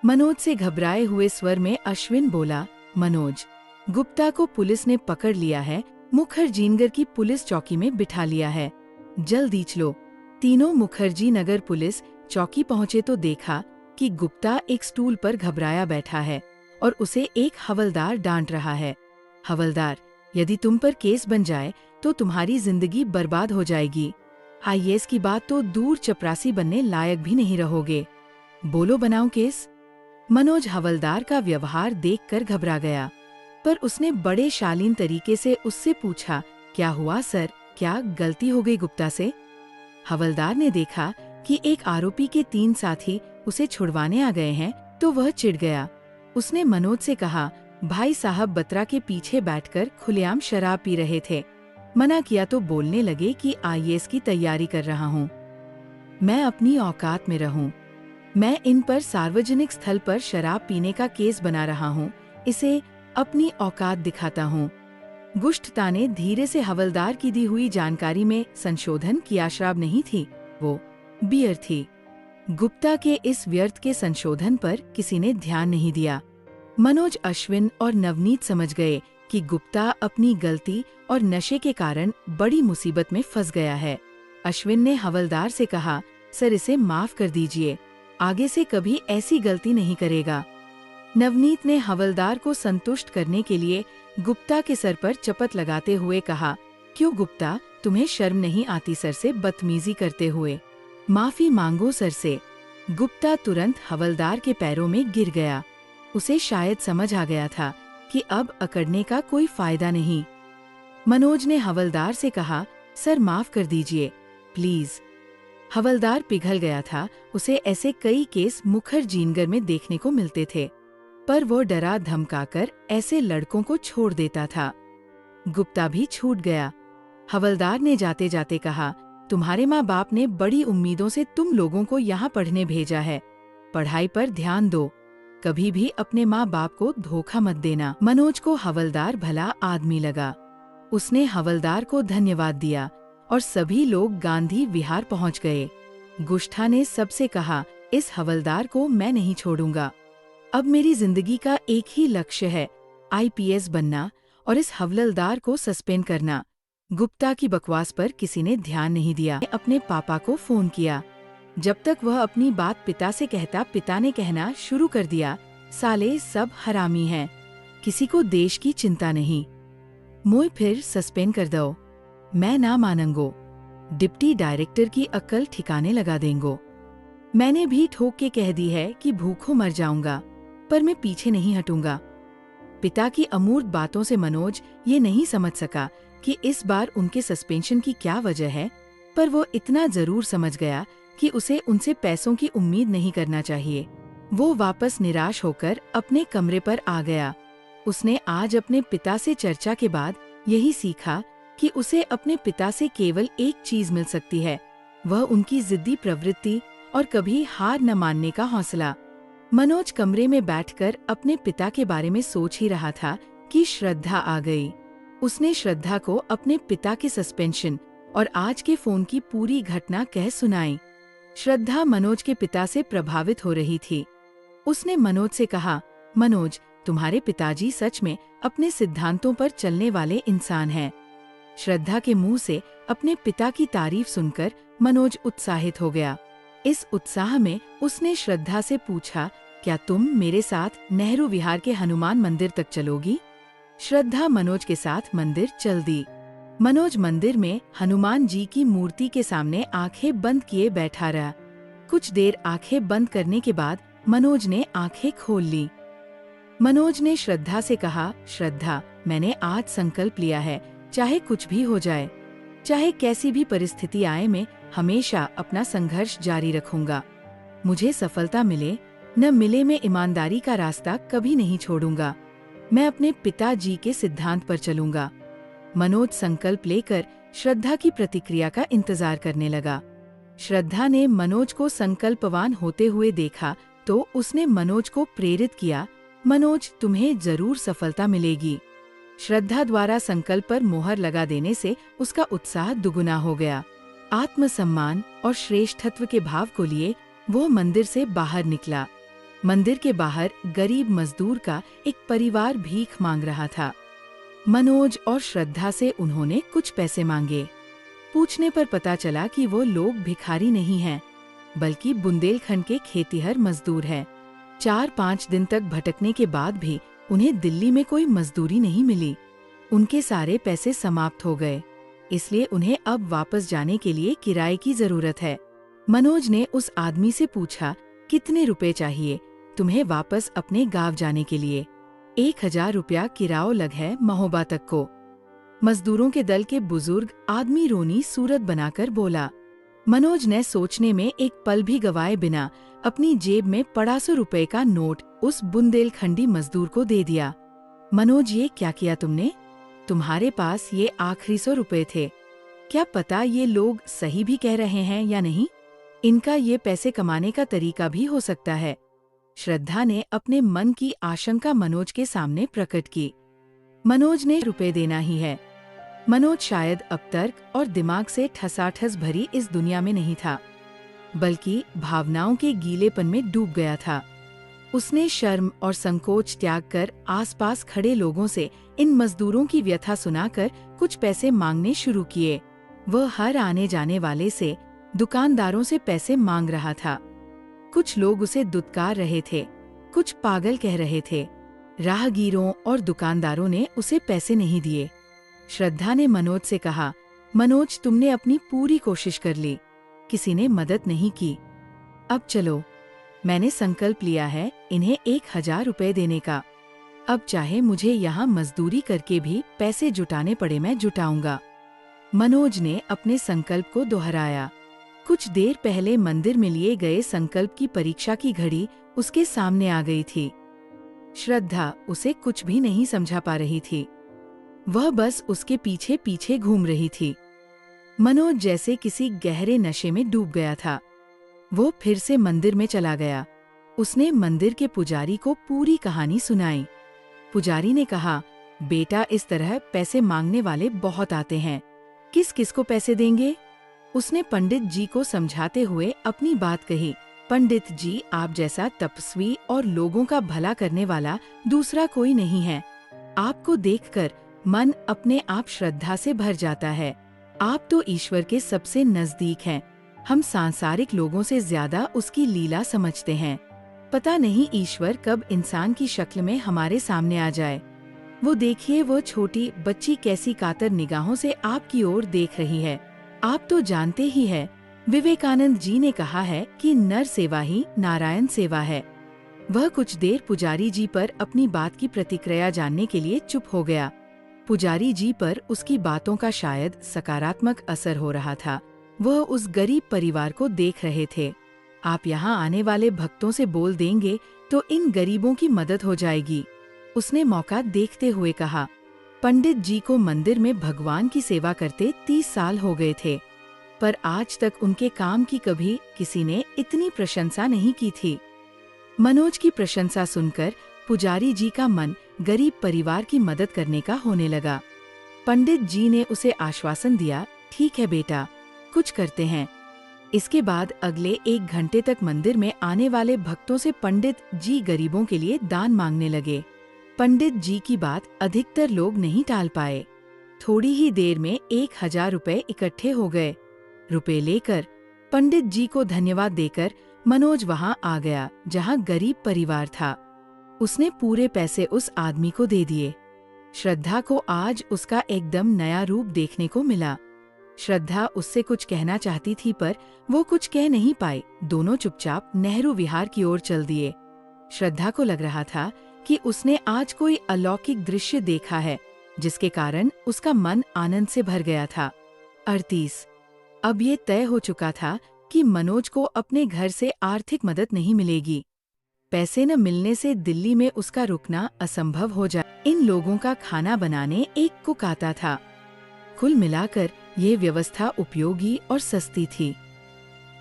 मनोज से घबराए हुए स्वर में अश्विन बोला, मनोज, गुप्ता को पुलिस ने पकड़ लिया है। मुखर्जी नगर की पुलिस चौकी में बिठा लिया है। जल्दी चलो। तीनों मुखर्जी नगर पुलिस चौकी पहुँचे तो देखा कि गुप्ता एक स्टूल पर घबराया बैठा है और उसे एक हवलदार डांट रहा है। हवलदार, यदि तुम पर केस बन जाए तो तुम्हारी जिंदगी बर्बाद हो जाएगी। आईएएस की बात तो दूर, चपरासी बनने लायक भी नहीं रहोगे। बोलो, बनाऊं केस? मनोज हवलदार का व्यवहार देखकर घबरा गया, पर उसने बड़े शालीन तरीके से उससे पूछा, क्या हुआ सर, क्या गलती हो गई गुप्ता से? हवलदार ने देखा कि एक आरोपी के 3 साथी उसे छुड़वाने आ गए हैं तो वह चिढ़ गया। उसने मनोज से कहा, भाई साहब बत्रा के पीछे बैठकर खुलेआम शराब पी रहे थे। मना किया तो बोलने लगे कि आईएएस की तैयारी कर रहा हूँ। मैं अपनी औकात में रहूं। मैं इन पर सार्वजनिक स्थल पर शराब पीने का केस बना रहा हूँ। इसे अपनी औकात दिखाता हूँ। गुश्तता ने धीरे से हवलदार की दी हुई जानकारी में संशोधन किया। शराब नहीं थी, वो बियर थी। गुप्ता के इस व्यर्थ के संशोधन पर किसी ने ध्यान नहीं दिया। मनोज, अश्विन और नवनीत समझ गए कि गुप्ता अपनी गलती और नशे के कारण बड़ी मुसीबत में फंस गया है। अश्विन ने हवलदार से कहा, सर इसे माफ कर दीजिए, आगे से कभी ऐसी गलती नहीं करेगा। नवनीत ने हवलदार को संतुष्ट करने के लिए गुप्ता के सर पर चपत लगाते हुए कहा, क्यों गुप्ता, तुम्हें शर्म नहीं आती सर से बदतमीजी करते हुए? माफी मांगो सर से। गुप्ता तुरंत हवलदार के पैरों में गिर गया। उसे शायद समझ आ गया था कि अब अकड़ने का कोई फायदा नहीं। मनोज ने हवलदार से कहा, सर माफ कर दीजिए प्लीज। हवलदार पिघल गया था। उसे ऐसे कई केस मुखर्जीनगर में देखने को मिलते थे, पर वो डरा धमकाकर ऐसे लड़कों को छोड़ देता था। गुप्ता भी छूट गया। हवलदार ने जाते जाते कहा, तुम्हारे माँ बाप ने बड़ी उम्मीदों से तुम लोगों को यहाँ पढ़ने भेजा है। पढ़ाई पर ध्यान दो, कभी भी अपने माँ बाप को धोखा मत देना। मनोज को हवलदार भला आदमी लगा। उसने हवलदार को धन्यवाद दिया और सभी लोग गांधी विहार पहुंच गए। गुष्ठा ने सबसे कहा, इस हवलदार को मैं नहीं छोड़ूंगा। अब मेरी जिंदगी का एक ही लक्ष्य है, आईपीएस बनना और इस हवलदार को सस्पेंड करना। गुप्ता की बकवास पर किसी ने ध्यान नहीं दिया। अपने पापा को फोन किया। जब तक वह अपनी बात पिता से कहता, पिता ने कहना शुरू कर दिया, साले सब हरामी हैं, किसी को देश की चिंता नहीं, मोय फिर सस्पेंड कर दो, मैं ना मानूंगो, डिप्टी डायरेक्टर की अक्ल ठिकाने लगा देंगो। मैंने भी ठोक के कह दी है कि भूखों मर जाऊंगा, पर मैं पीछे नहीं हटूंगा। पिता की अमूर्त बातों से मनोज ये नहीं समझ सका कि इस बार उनके सस्पेंशन की क्या वजह है, पर वो इतना जरूर समझ गया कि उसे उनसे पैसों की उम्मीद नहीं करना चाहिए। वो वापस निराश होकर अपने कमरे पर आ गया। उसने आज अपने पिता से चर्चा के बाद यही सीखा कि उसे अपने पिता से केवल एक चीज मिल सकती है, वह उनकी जिद्दी प्रवृत्ति और कभी हार न मानने का हौसला। मनोज कमरे में बैठकर अपने पिता के बारे में सोच ही रहा था कि श्रद्धा आ गई। उसने श्रद्धा को अपने पिता के सस्पेंशन और आज के फोन की पूरी घटना कह सुनाई। श्रद्धा मनोज के पिता से प्रभावित हो रही थी। उसने मनोज से कहा, मनोज, तुम्हारे पिताजी सच में अपने सिद्धांतों पर चलने वाले इंसान हैं। श्रद्धा के मुंह से अपने पिता की तारीफ सुनकर मनोज उत्साहित हो गया। इस उत्साह में उसने श्रद्धा से पूछा, क्या तुम मेरे साथ नेहरू विहार के हनुमान मंदिर तक चलोगी? श्रद्धा मनोज के साथ मंदिर चल दी। मनोज मंदिर में हनुमान जी की मूर्ति के सामने आंखें बंद किए बैठा रहा। कुछ देर आंखें बंद करने के बाद मनोज ने आंखें खोल ली। मनोज ने श्रद्धा से कहा, श्रद्धा, मैंने आज संकल्प लिया है, चाहे कुछ भी हो जाए, चाहे कैसी भी परिस्थिति आए, मैं हमेशा अपना संघर्ष जारी रखूंगा। मुझे सफलता मिले न मिले, मैं ईमानदारी का रास्ता कभी नहीं छोड़ूंगा। मैं अपने पिताजी के सिद्धांत पर चलूंगा। मनोज संकल्प लेकर श्रद्धा की प्रतिक्रिया का इंतजार करने लगा। श्रद्धा ने मनोज को संकल्पवान होते हुए देखा तो उसने मनोज को प्रेरित किया, मनोज, तुम्हें जरूर सफलता मिलेगी। श्रद्धा द्वारा संकल्प पर मोहर लगा देने से उसका उत्साह दुगुना हो गया। आत्मसम्मान और श्रेष्ठत्व के भाव को लिए वो मंदिर से बाहर निकला। मंदिर के बाहर गरीब मजदूर का एक परिवार भीख मांग रहा था। मनोज और श्रद्धा से उन्होंने कुछ पैसे मांगे। पूछने पर पता चला कि वो लोग भिखारी नहीं हैं, बल्कि बुंदेलखंड के खेतीहर मजदूर हैं। 4-5 दिन तक भटकने के बाद भी उन्हें दिल्ली में कोई मजदूरी नहीं मिली। उनके सारे पैसे समाप्त हो गए, इसलिए उन्हें अब वापस जाने के लिए किराए की जरूरत है। मनोज ने उस आदमी से पूछा, कितने रुपए चाहिए तुम्हें वापस अपने गांव जाने के लिए? 1000 रुपया किराओ लग है महोबा तक को। मजदूरों के दल के बुजुर्ग आदमी रोनी सूरत बनाकर बोला। मनोज ने सोचने में एक पल भी गवाए बिना अपनी जेब में पड़ा 100 रुपए का नोट उस बुंदेलखंडी मजदूर को दे दिया। मनोज, ये क्या किया तुमने? तुम्हारे पास ये आखिरी 100 रुपए थे। क्या पता ये लोग सही भी कह रहे हैं या नहीं? इनका ये पैसे कमाने का तरीका भी हो सकता है। श्रद्धा ने अपने मन की आशंका मनोज के सामने प्रकट की। मनोज ने रुपए देना ही है। मनोज शायद अब तर्क और दिमाग से ठसाठस भरी इस दुनिया में नहीं था, बल्कि भावनाओं के गीलेपन में डूब गया था। उसने शर्म और संकोच त्याग कर आसपास खड़े लोगों से इन मजदूरों की व्यथा सुनाकर कुछ पैसे मांगने शुरू किए। वह हर आने जाने वाले से, दुकानदारों से पैसे मांग रहा था। कुछ लोग उसे दुत्कार रहे थे, कुछ पागल कह रहे थे। राहगीरों और दुकानदारों ने उसे पैसे नहीं दिए। श्रद्धा ने मनोज से कहा, मनोज, तुमने अपनी पूरी कोशिश कर ली, किसी ने मदद नहीं की। अब चलो, मैंने संकल्प लिया है इन्हें 1000 रुपए देने का। अब चाहे मुझे यहाँ मजदूरी करके भी पैसे जुटाने पड़े मैं जुटाऊंगा। मनोज ने अपने संकल्प को दोहराया। कुछ देर पहले मंदिर में लिए गए संकल्प की परीक्षा की घड़ी उसके सामने आ गई थी। श्रद्धा उसे कुछ भी नहीं समझा पा रही थी। वह बस उसके पीछे पीछे घूम रही थी। मनोज जैसे किसी गहरे नशे में डूब गया था। वो फिर से मंदिर में चला गया। उसने मंदिर के पुजारी को पूरी कहानी सुनाई। पुजारी ने कहा, बेटा, इस तरह पैसे मांगने वाले बहुत आते हैं, किस किस को पैसे देंगे? उसने पंडित जी को समझाते हुए अपनी बात कही। पंडित जी, आप जैसा तपस्वी और लोगों का भला करने वाला दूसरा कोई नहीं है। आपको देखकर मन अपने आप श्रद्धा से भर जाता है। आप तो ईश्वर के सबसे नजदीक हैं। हम सांसारिक लोगों से ज्यादा उसकी लीला समझते हैं। पता नहीं ईश्वर कब इंसान की शक्ल में हमारे सामने आ जाए। वो देखिए, वो छोटी बच्ची कैसी कातर निगाहों से आपकी ओर देख रही है। आप तो जानते ही है, विवेकानंद जी ने कहा है कि नर सेवा ही नारायण सेवा है। वह कुछ देर पुजारी जी पर अपनी बात की प्रतिक्रिया जानने के लिए चुप हो गया। पुजारी जी पर उसकी बातों का शायद सकारात्मक असर हो रहा था। वह उस गरीब परिवार को देख रहे थे। आप यहाँ आने वाले भक्तों से बोल देंगे तो इन गरीबों की मदद हो जाएगी, उसने मौका देखते हुए कहा। पंडित जी को मंदिर में भगवान की सेवा करते 30 साल हो गए थे, पर आज तक उनके काम की कभी किसी ने इतनी प्रशंसा नहीं की थी। मनोज की प्रशंसा सुनकर पुजारी जी का मन गरीब परिवार की मदद करने का होने लगा। पंडित जी ने उसे आश्वासन दिया, ठीक है बेटा, कुछ करते हैं। इसके बाद अगले 1 घंटे तक मंदिर में आने वाले भक्तों से पंडित जी गरीबों के लिए दान मांगने लगे। पंडित जी की बात अधिकतर लोग नहीं टाल पाए। थोड़ी ही देर में 1000 रुपए इकट्ठे हो गए। रुपए लेकर पंडित जी को धन्यवाद देकर मनोज वहां आ गया जहां गरीब परिवार था। उसने पूरे पैसे उस आदमी को दे दिए। श्रद्धा को आज उसका एकदम नया रूप देखने को मिला। श्रद्धा उससे कुछ कहना चाहती थी पर वो कुछ कह नहीं पाई। दोनों चुपचाप नेहरू विहार की ओर चल दिए। श्रद्धा को लग रहा था कि उसने आज कोई अलौकिक दृश्य देखा है, जिसके कारण उसका मन आनंद से भर गया था। 38 अब ये तय हो चुका था कि मनोज को अपने घर से आर्थिक मदद नहीं मिलेगी। पैसे न मिलने से दिल्ली में उसका रुकना असंभव हो जाए। इन लोगों का खाना बनाने एक कुक आता था। कुल मिलाकर ये व्यवस्था उपयोगी और सस्ती थी।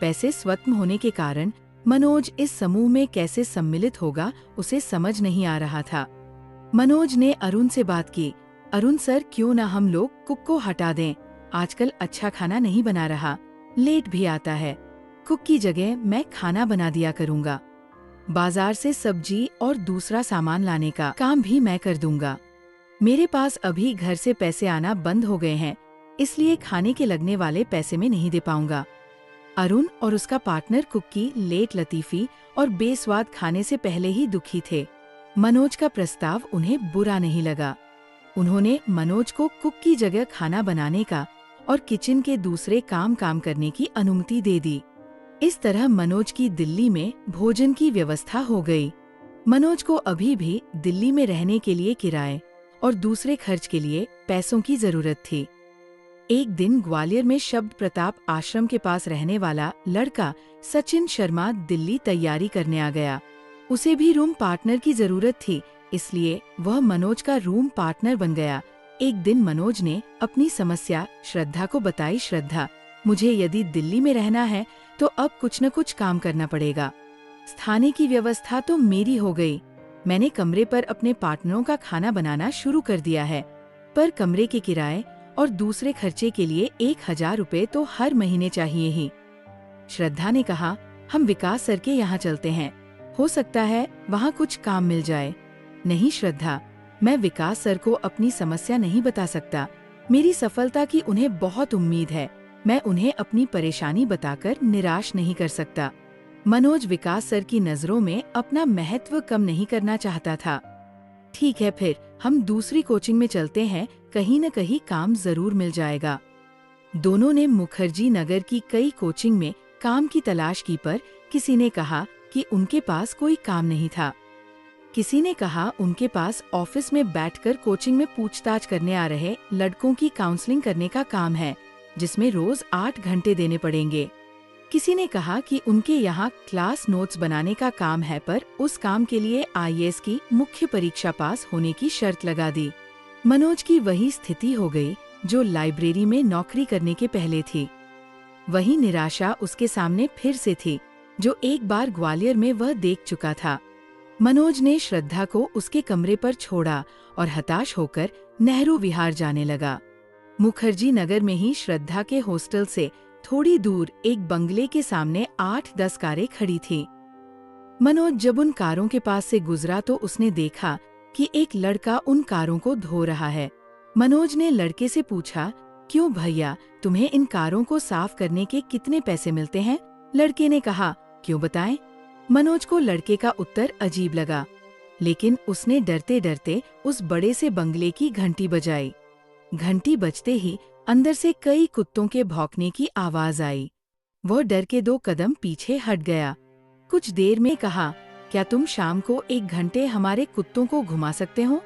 पैसे स्वत्म होने के कारण मनोज इस समूह में कैसे सम्मिलित होगा उसे समझ नहीं आ रहा था। मनोज ने अरुण से बात की। अरुण सर, क्यों ना हम लोग कुक को हटा दें? आजकल अच्छा खाना नहीं बना रहा, लेट भी आता है। कुक की जगह मैं खाना बना दिया करूँगा। बाजार से सब्जी और दूसरा सामान लाने का काम भी मैं कर दूंगा। मेरे पास अभी घर से पैसे आना बंद हो गए हैं, इसलिए खाने के लगने वाले पैसे में नहीं दे पाऊंगा। अरुण और उसका पार्टनर कुक की लेट लतीफी और बेस्वाद खाने से पहले ही दुखी थे। मनोज का प्रस्ताव उन्हें बुरा नहीं लगा। उन्होंने मनोज को कुक की जगह खाना बनाने का और किचन के दूसरे काम करने की अनुमति दे दी। इस तरह मनोज की दिल्ली में भोजन की व्यवस्था हो गई। मनोज को अभी भी दिल्ली में रहने के लिए किराए और दूसरे खर्च के लिए पैसों की जरूरत थी। एक दिन ग्वालियर में शब्द प्रताप आश्रम के पास रहने वाला लड़का सचिन शर्मा दिल्ली तैयारी करने आ गया। उसे भी रूम पार्टनर की जरूरत थी, इसलिए वह मनोज का रूम पार्टनर बन गया। एक दिन मनोज ने अपनी समस्या श्रद्धा को बताई। श्रद्धा, मुझे यदि दिल्ली में रहना है तो अब कुछ न कुछ काम करना पड़ेगा। स्थाने की व्यवस्था तो मेरी हो गई। मैंने कमरे पर अपने पार्टनरों का खाना बनाना शुरू कर दिया है, पर कमरे के किराए और दूसरे खर्चे के लिए 1000 रुपए तो हर महीने चाहिए ही। श्रद्धा ने कहा, हम विकास सर के यहाँ चलते हैं, हो सकता है वहाँ कुछ काम मिल जाए। नहीं श्रद्धा, मैं विकास सर को अपनी समस्या नहीं बता सकता। मेरी सफलता की उन्हें बहुत उम्मीद है। मैं उन्हें अपनी परेशानी बताकर निराश नहीं कर सकता। मनोज विकास सर की नजरों में अपना महत्व कम नहीं करना चाहता था। ठीक है, फिर हम दूसरी कोचिंग में चलते हैं, कहीं न कहीं काम जरूर मिल जाएगा। दोनों ने मुखर्जी नगर की कई कोचिंग में काम की तलाश की, पर किसी ने कहा कि उनके पास कोई काम नहीं था। किसी ने कहा उनके पास ऑफिस में बैठकर कोचिंग में पूछताछ करने आ रहे लड़कों की काउंसलिंग करने का काम है, जिसमें रोज 8 घंटे देने पड़ेंगे। किसी ने कहा कि उनके यहाँ क्लास नोट्स बनाने का काम है, पर उस काम के लिए आईएएस की मुख्य परीक्षा पास होने की शर्त लगा दी। मनोज की वही स्थिति हो गई जो लाइब्रेरी में नौकरी करने के पहले थी। वही निराशा उसके सामने फिर से थी, जो एक बार ग्वालियर में वह देख चुका था। मनोज ने श्रद्धा को उसके कमरे पर छोड़ा और हताश होकर नेहरू विहार जाने लगा। मुखर्जी नगर में ही श्रद्धा के हॉस्टल से थोड़ी दूर एक बंगले के सामने 8-10 कारें खड़ी थी। मनोज जब उन कारों के पास से गुजरा तो उसने देखा कि एक लड़का उन कारों को धो रहा है। मनोज ने लड़के से पूछा, क्यों भैया, तुम्हें इन कारों को साफ करने के कितने पैसे मिलते हैं? लड़के ने कहा, क्यों बताएं? मनोज को लड़के का उत्तर अजीब लगा, लेकिन उसने डरते डरते उस बड़े से बंगले की घंटी बजाई। घंटी बजते ही अंदर से कई कुत्तों के भौंकने की आवाज आई। वह डर के 2 कदम पीछे हट गया। कुछ देर में कहा, क्या तुम शाम को 1 घंटे हमारे कुत्तों को घुमा सकते हो?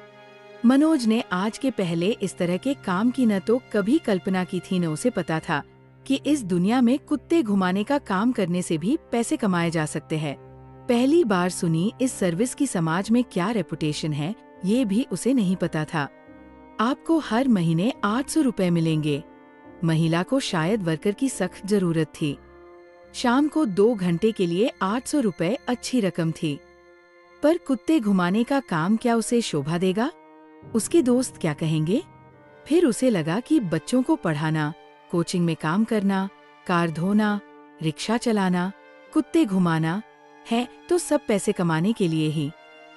मनोज ने आज के पहले इस तरह के काम की न तो कभी कल्पना की थी, न उसे पता था कि इस दुनिया में कुत्ते घुमाने का काम करने से भी पैसे कमाए जा सकते हैं। पहली बार सुनी इस सर्विस की समाज में क्या रेपुटेशन है, ये भी उसे नहीं पता था। आपको हर महीने 800 रुपए मिलेंगे। महिला को शायद वर्कर की सख्त जरूरत थी। शाम को 2 घंटे के लिए 800 रुपए अच्छी रकम थी, पर कुत्ते घुमाने का काम क्या उसे शोभा देगा? उसके दोस्त क्या कहेंगे? फिर उसे लगा कि बच्चों को पढ़ाना, कोचिंग में काम करना, कार धोना, रिक्शा चलाना, कुत्ते घुमाना है तो सब पैसे कमाने के लिए ही।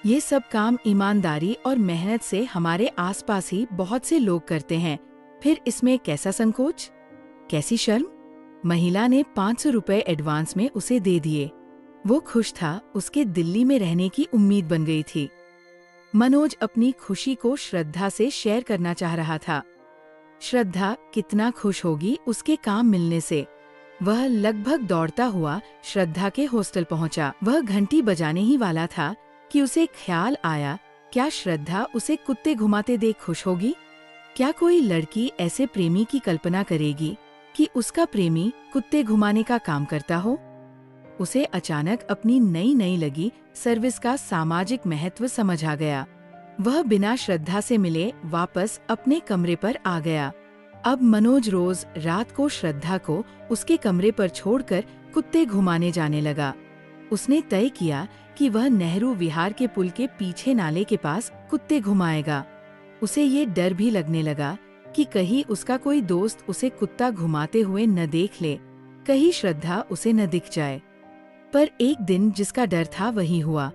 ये सब काम ईमानदारी और मेहनत से हमारे आसपास ही बहुत से लोग करते हैं, फिर इसमें कैसा संकोच, कैसी शर्म? महिला ने 500 रुपए एडवांस में उसे दे दिए। वो खुश था, उसके दिल्ली में रहने की उम्मीद बन गई थी। मनोज अपनी खुशी को श्रद्धा से शेयर करना चाह रहा था। श्रद्धा कितना खुश होगी उसके काम मिलने से। वह लगभग दौड़ता हुआ श्रद्धा के हॉस्टल पहुंचा। वह घंटी बजाने ही वाला था कि उसे ख्याल आया, क्या श्रद्धा उसे कुत्ते घुमाते देख खुश होगी? क्या कोई लड़की ऐसे प्रेमी की कल्पना करेगी कि उसका प्रेमी कुत्ते घुमाने का काम करता हो? उसे अचानक अपनी नई नई लगी सर्विस का सामाजिक महत्व समझ आ गया। वह बिना श्रद्धा से मिले वापस अपने कमरे पर आ गया। अब मनोज रोज रात को श्रद्धा को उसके कमरे पर छोड़कर कुत्ते घुमाने जाने लगा। उसने तय किया कि वह नेहरू विहार के पुल के पीछे नाले के पास कुत्ते घुमाएगा। उसे ये डर भी लगने लगा कि कहीं उसका कोई दोस्त उसे कुत्ता घुमाते हुए न देख ले, कहीं श्रद्धा उसे न दिख जाए। पर एक दिन जिसका डर था वही हुआ।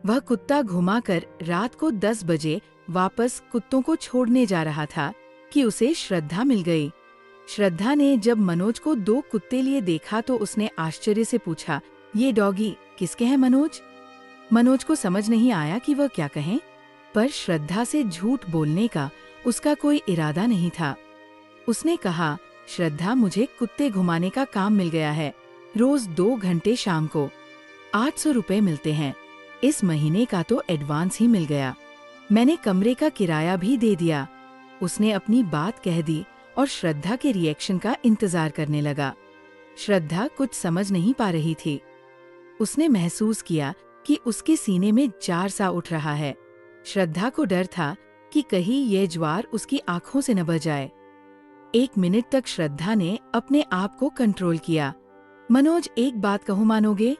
वह कुत्ता घुमाकर रात को 10 बजे वापस कुत्तों को छोड़ने जा रहा था कि उसे श्रद्धा मिल गई। श्रद्धा ने जब मनोज को 2 कुत्ते लिए देखा तो उसने आश्चर्य से पूछा, ये डॉगी किसके हैं मनोज? मनोज को समझ नहीं आया कि वह क्या कहें, पर श्रद्धा से झूठ बोलने का उसका कोई इरादा नहीं था। उसने कहा, श्रद्धा, मुझे कुत्ते घुमाने का काम मिल गया है। रोज 2 घंटे शाम को 800 रुपए मिलते हैं। इस महीने का तो एडवांस ही मिल गया। मैंने कमरे का किराया भी दे दिया। उसने अपनी बात कह दी और श्रद्धा के रिएक्शन का इंतजार करने लगा। श्रद्धा कुछ समझ नहीं पा रही थी। उसने महसूस किया कि उसके सीने में जार सा उठ रहा है। श्रद्धा को डर था कि कहीं यह ज्वार उसकी आंखों से न बह जाए। 1 मिनट तक श्रद्धा ने अपने आप को कंट्रोल किया। मनोज, एक बात कहूं, मानोगे?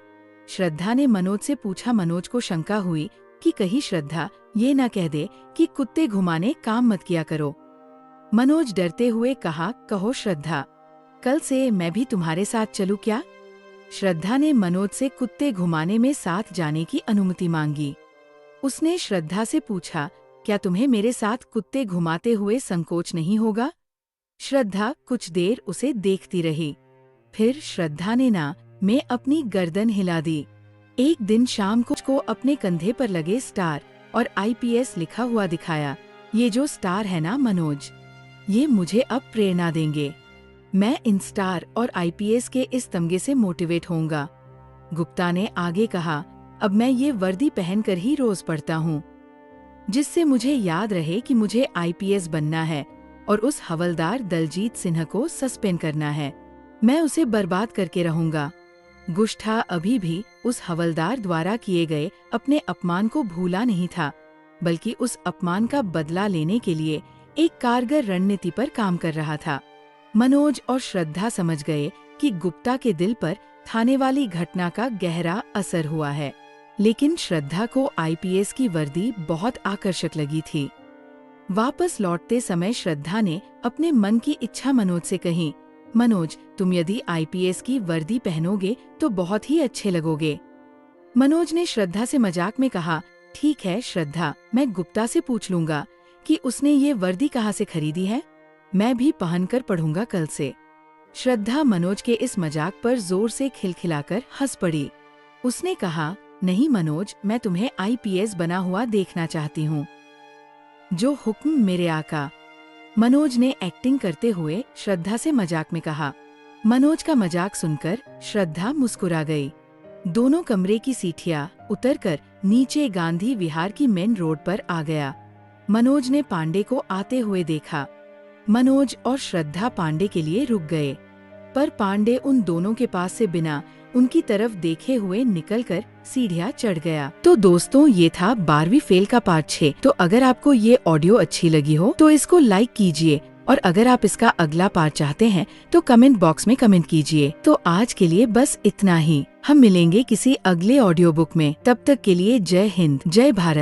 श्रद्धा ने मनोज से पूछा। मनोज को शंका हुई कि कहीं श्रद्धा ये न कह दे कि कुत्ते घुमाने काम मत किया करो। मनोज डरते हुए कहा, कहो श्रद्धा, कल से मैं भी तुम्हारे साथ चलूं क्या? श्रद्धा ने मनोज से कुत्ते घुमाने में साथ जाने की अनुमति मांगी। उसने श्रद्धा से पूछा, क्या तुम्हें मेरे साथ कुत्ते घुमाते हुए संकोच नहीं होगा? श्रद्धा कुछ देर उसे देखती रही। फिर श्रद्धा ने ना में अपनी गर्दन हिला दी। एक दिन शाम को अपने कंधे पर लगे स्टार और आईपीएस लिखा हुआ दिखाया। ये जो स्टार है ना मनोज, ये मुझे अब प्रेरणा देंगे। मैं इन स्टार और आईपीएस के इस तमगे से मोटिवेट होऊंगा। गुप्ता ने आगे कहा, अब मैं ये वर्दी पहनकर ही रोज पढ़ता हूँ, जिससे मुझे याद रहे कि मुझे आईपीएस बनना है और उस हवलदार दलजीत सिन्हा को सस्पेंड करना है। मैं उसे बर्बाद करके रहूंगा। गुष्ठा अभी भी उस हवलदार द्वारा किए गए अपने अपमान को भूला नहीं था, बल्कि उस अपमान का बदला लेने के लिए एक कारगर रणनीति पर काम कर रहा था। मनोज और श्रद्धा समझ गए कि गुप्ता के दिल पर थाने वाली घटना का गहरा असर हुआ है, लेकिन श्रद्धा को आईपीएस की वर्दी बहुत आकर्षक लगी थी। वापस लौटते समय श्रद्धा ने अपने मन की इच्छा मनोज से कही, मनोज, तुम यदि आईपीएस की वर्दी पहनोगे तो बहुत ही अच्छे लगोगे। मनोज ने श्रद्धा से मजाक में कहा, ठीक है श्रद्धा, मैं गुप्ता से पूछ लूंगा कि उसने ये वर्दी कहाँ से खरीदी है। मैं भी पहनकर पढ़ूंगा कल से। श्रद्धा मनोज के इस मजाक पर जोर से खिलखिलाकर हंस पड़ी। उसने कहा, नहीं मनोज, मैं तुम्हें आईपीएस बना हुआ देखना चाहती हूँ। जो हुक्म मेरे आका। मनोज ने एक्टिंग करते हुए श्रद्धा से मजाक में कहा। मनोज का मजाक सुनकर श्रद्धा मुस्कुरा गई। दोनों कमरे की सीढ़ियां उतरकर नीचे गांधी विहार की मेन रोड पर आ गया। मनोज ने पांडे को आते हुए देखा। मनोज और श्रद्धा पांडे के लिए रुक गए, पर पांडे उन दोनों के पास से बिना उनकी तरफ देखे हुए निकलकर सीढ़ियां चढ़ गया। तो दोस्तों, ये था 12वीं फेल का पार्ट 6। तो अगर आपको ये ऑडियो अच्छी लगी हो तो इसको लाइक कीजिए, और अगर आप इसका अगला पार्ट चाहते हैं तो कमेंट बॉक्स में कमेंट कीजिए। तो आज के लिए बस इतना ही। हम मिलेंगे किसी अगले ऑडियो बुक में। तब तक के लिए जय हिंद, जय भारत।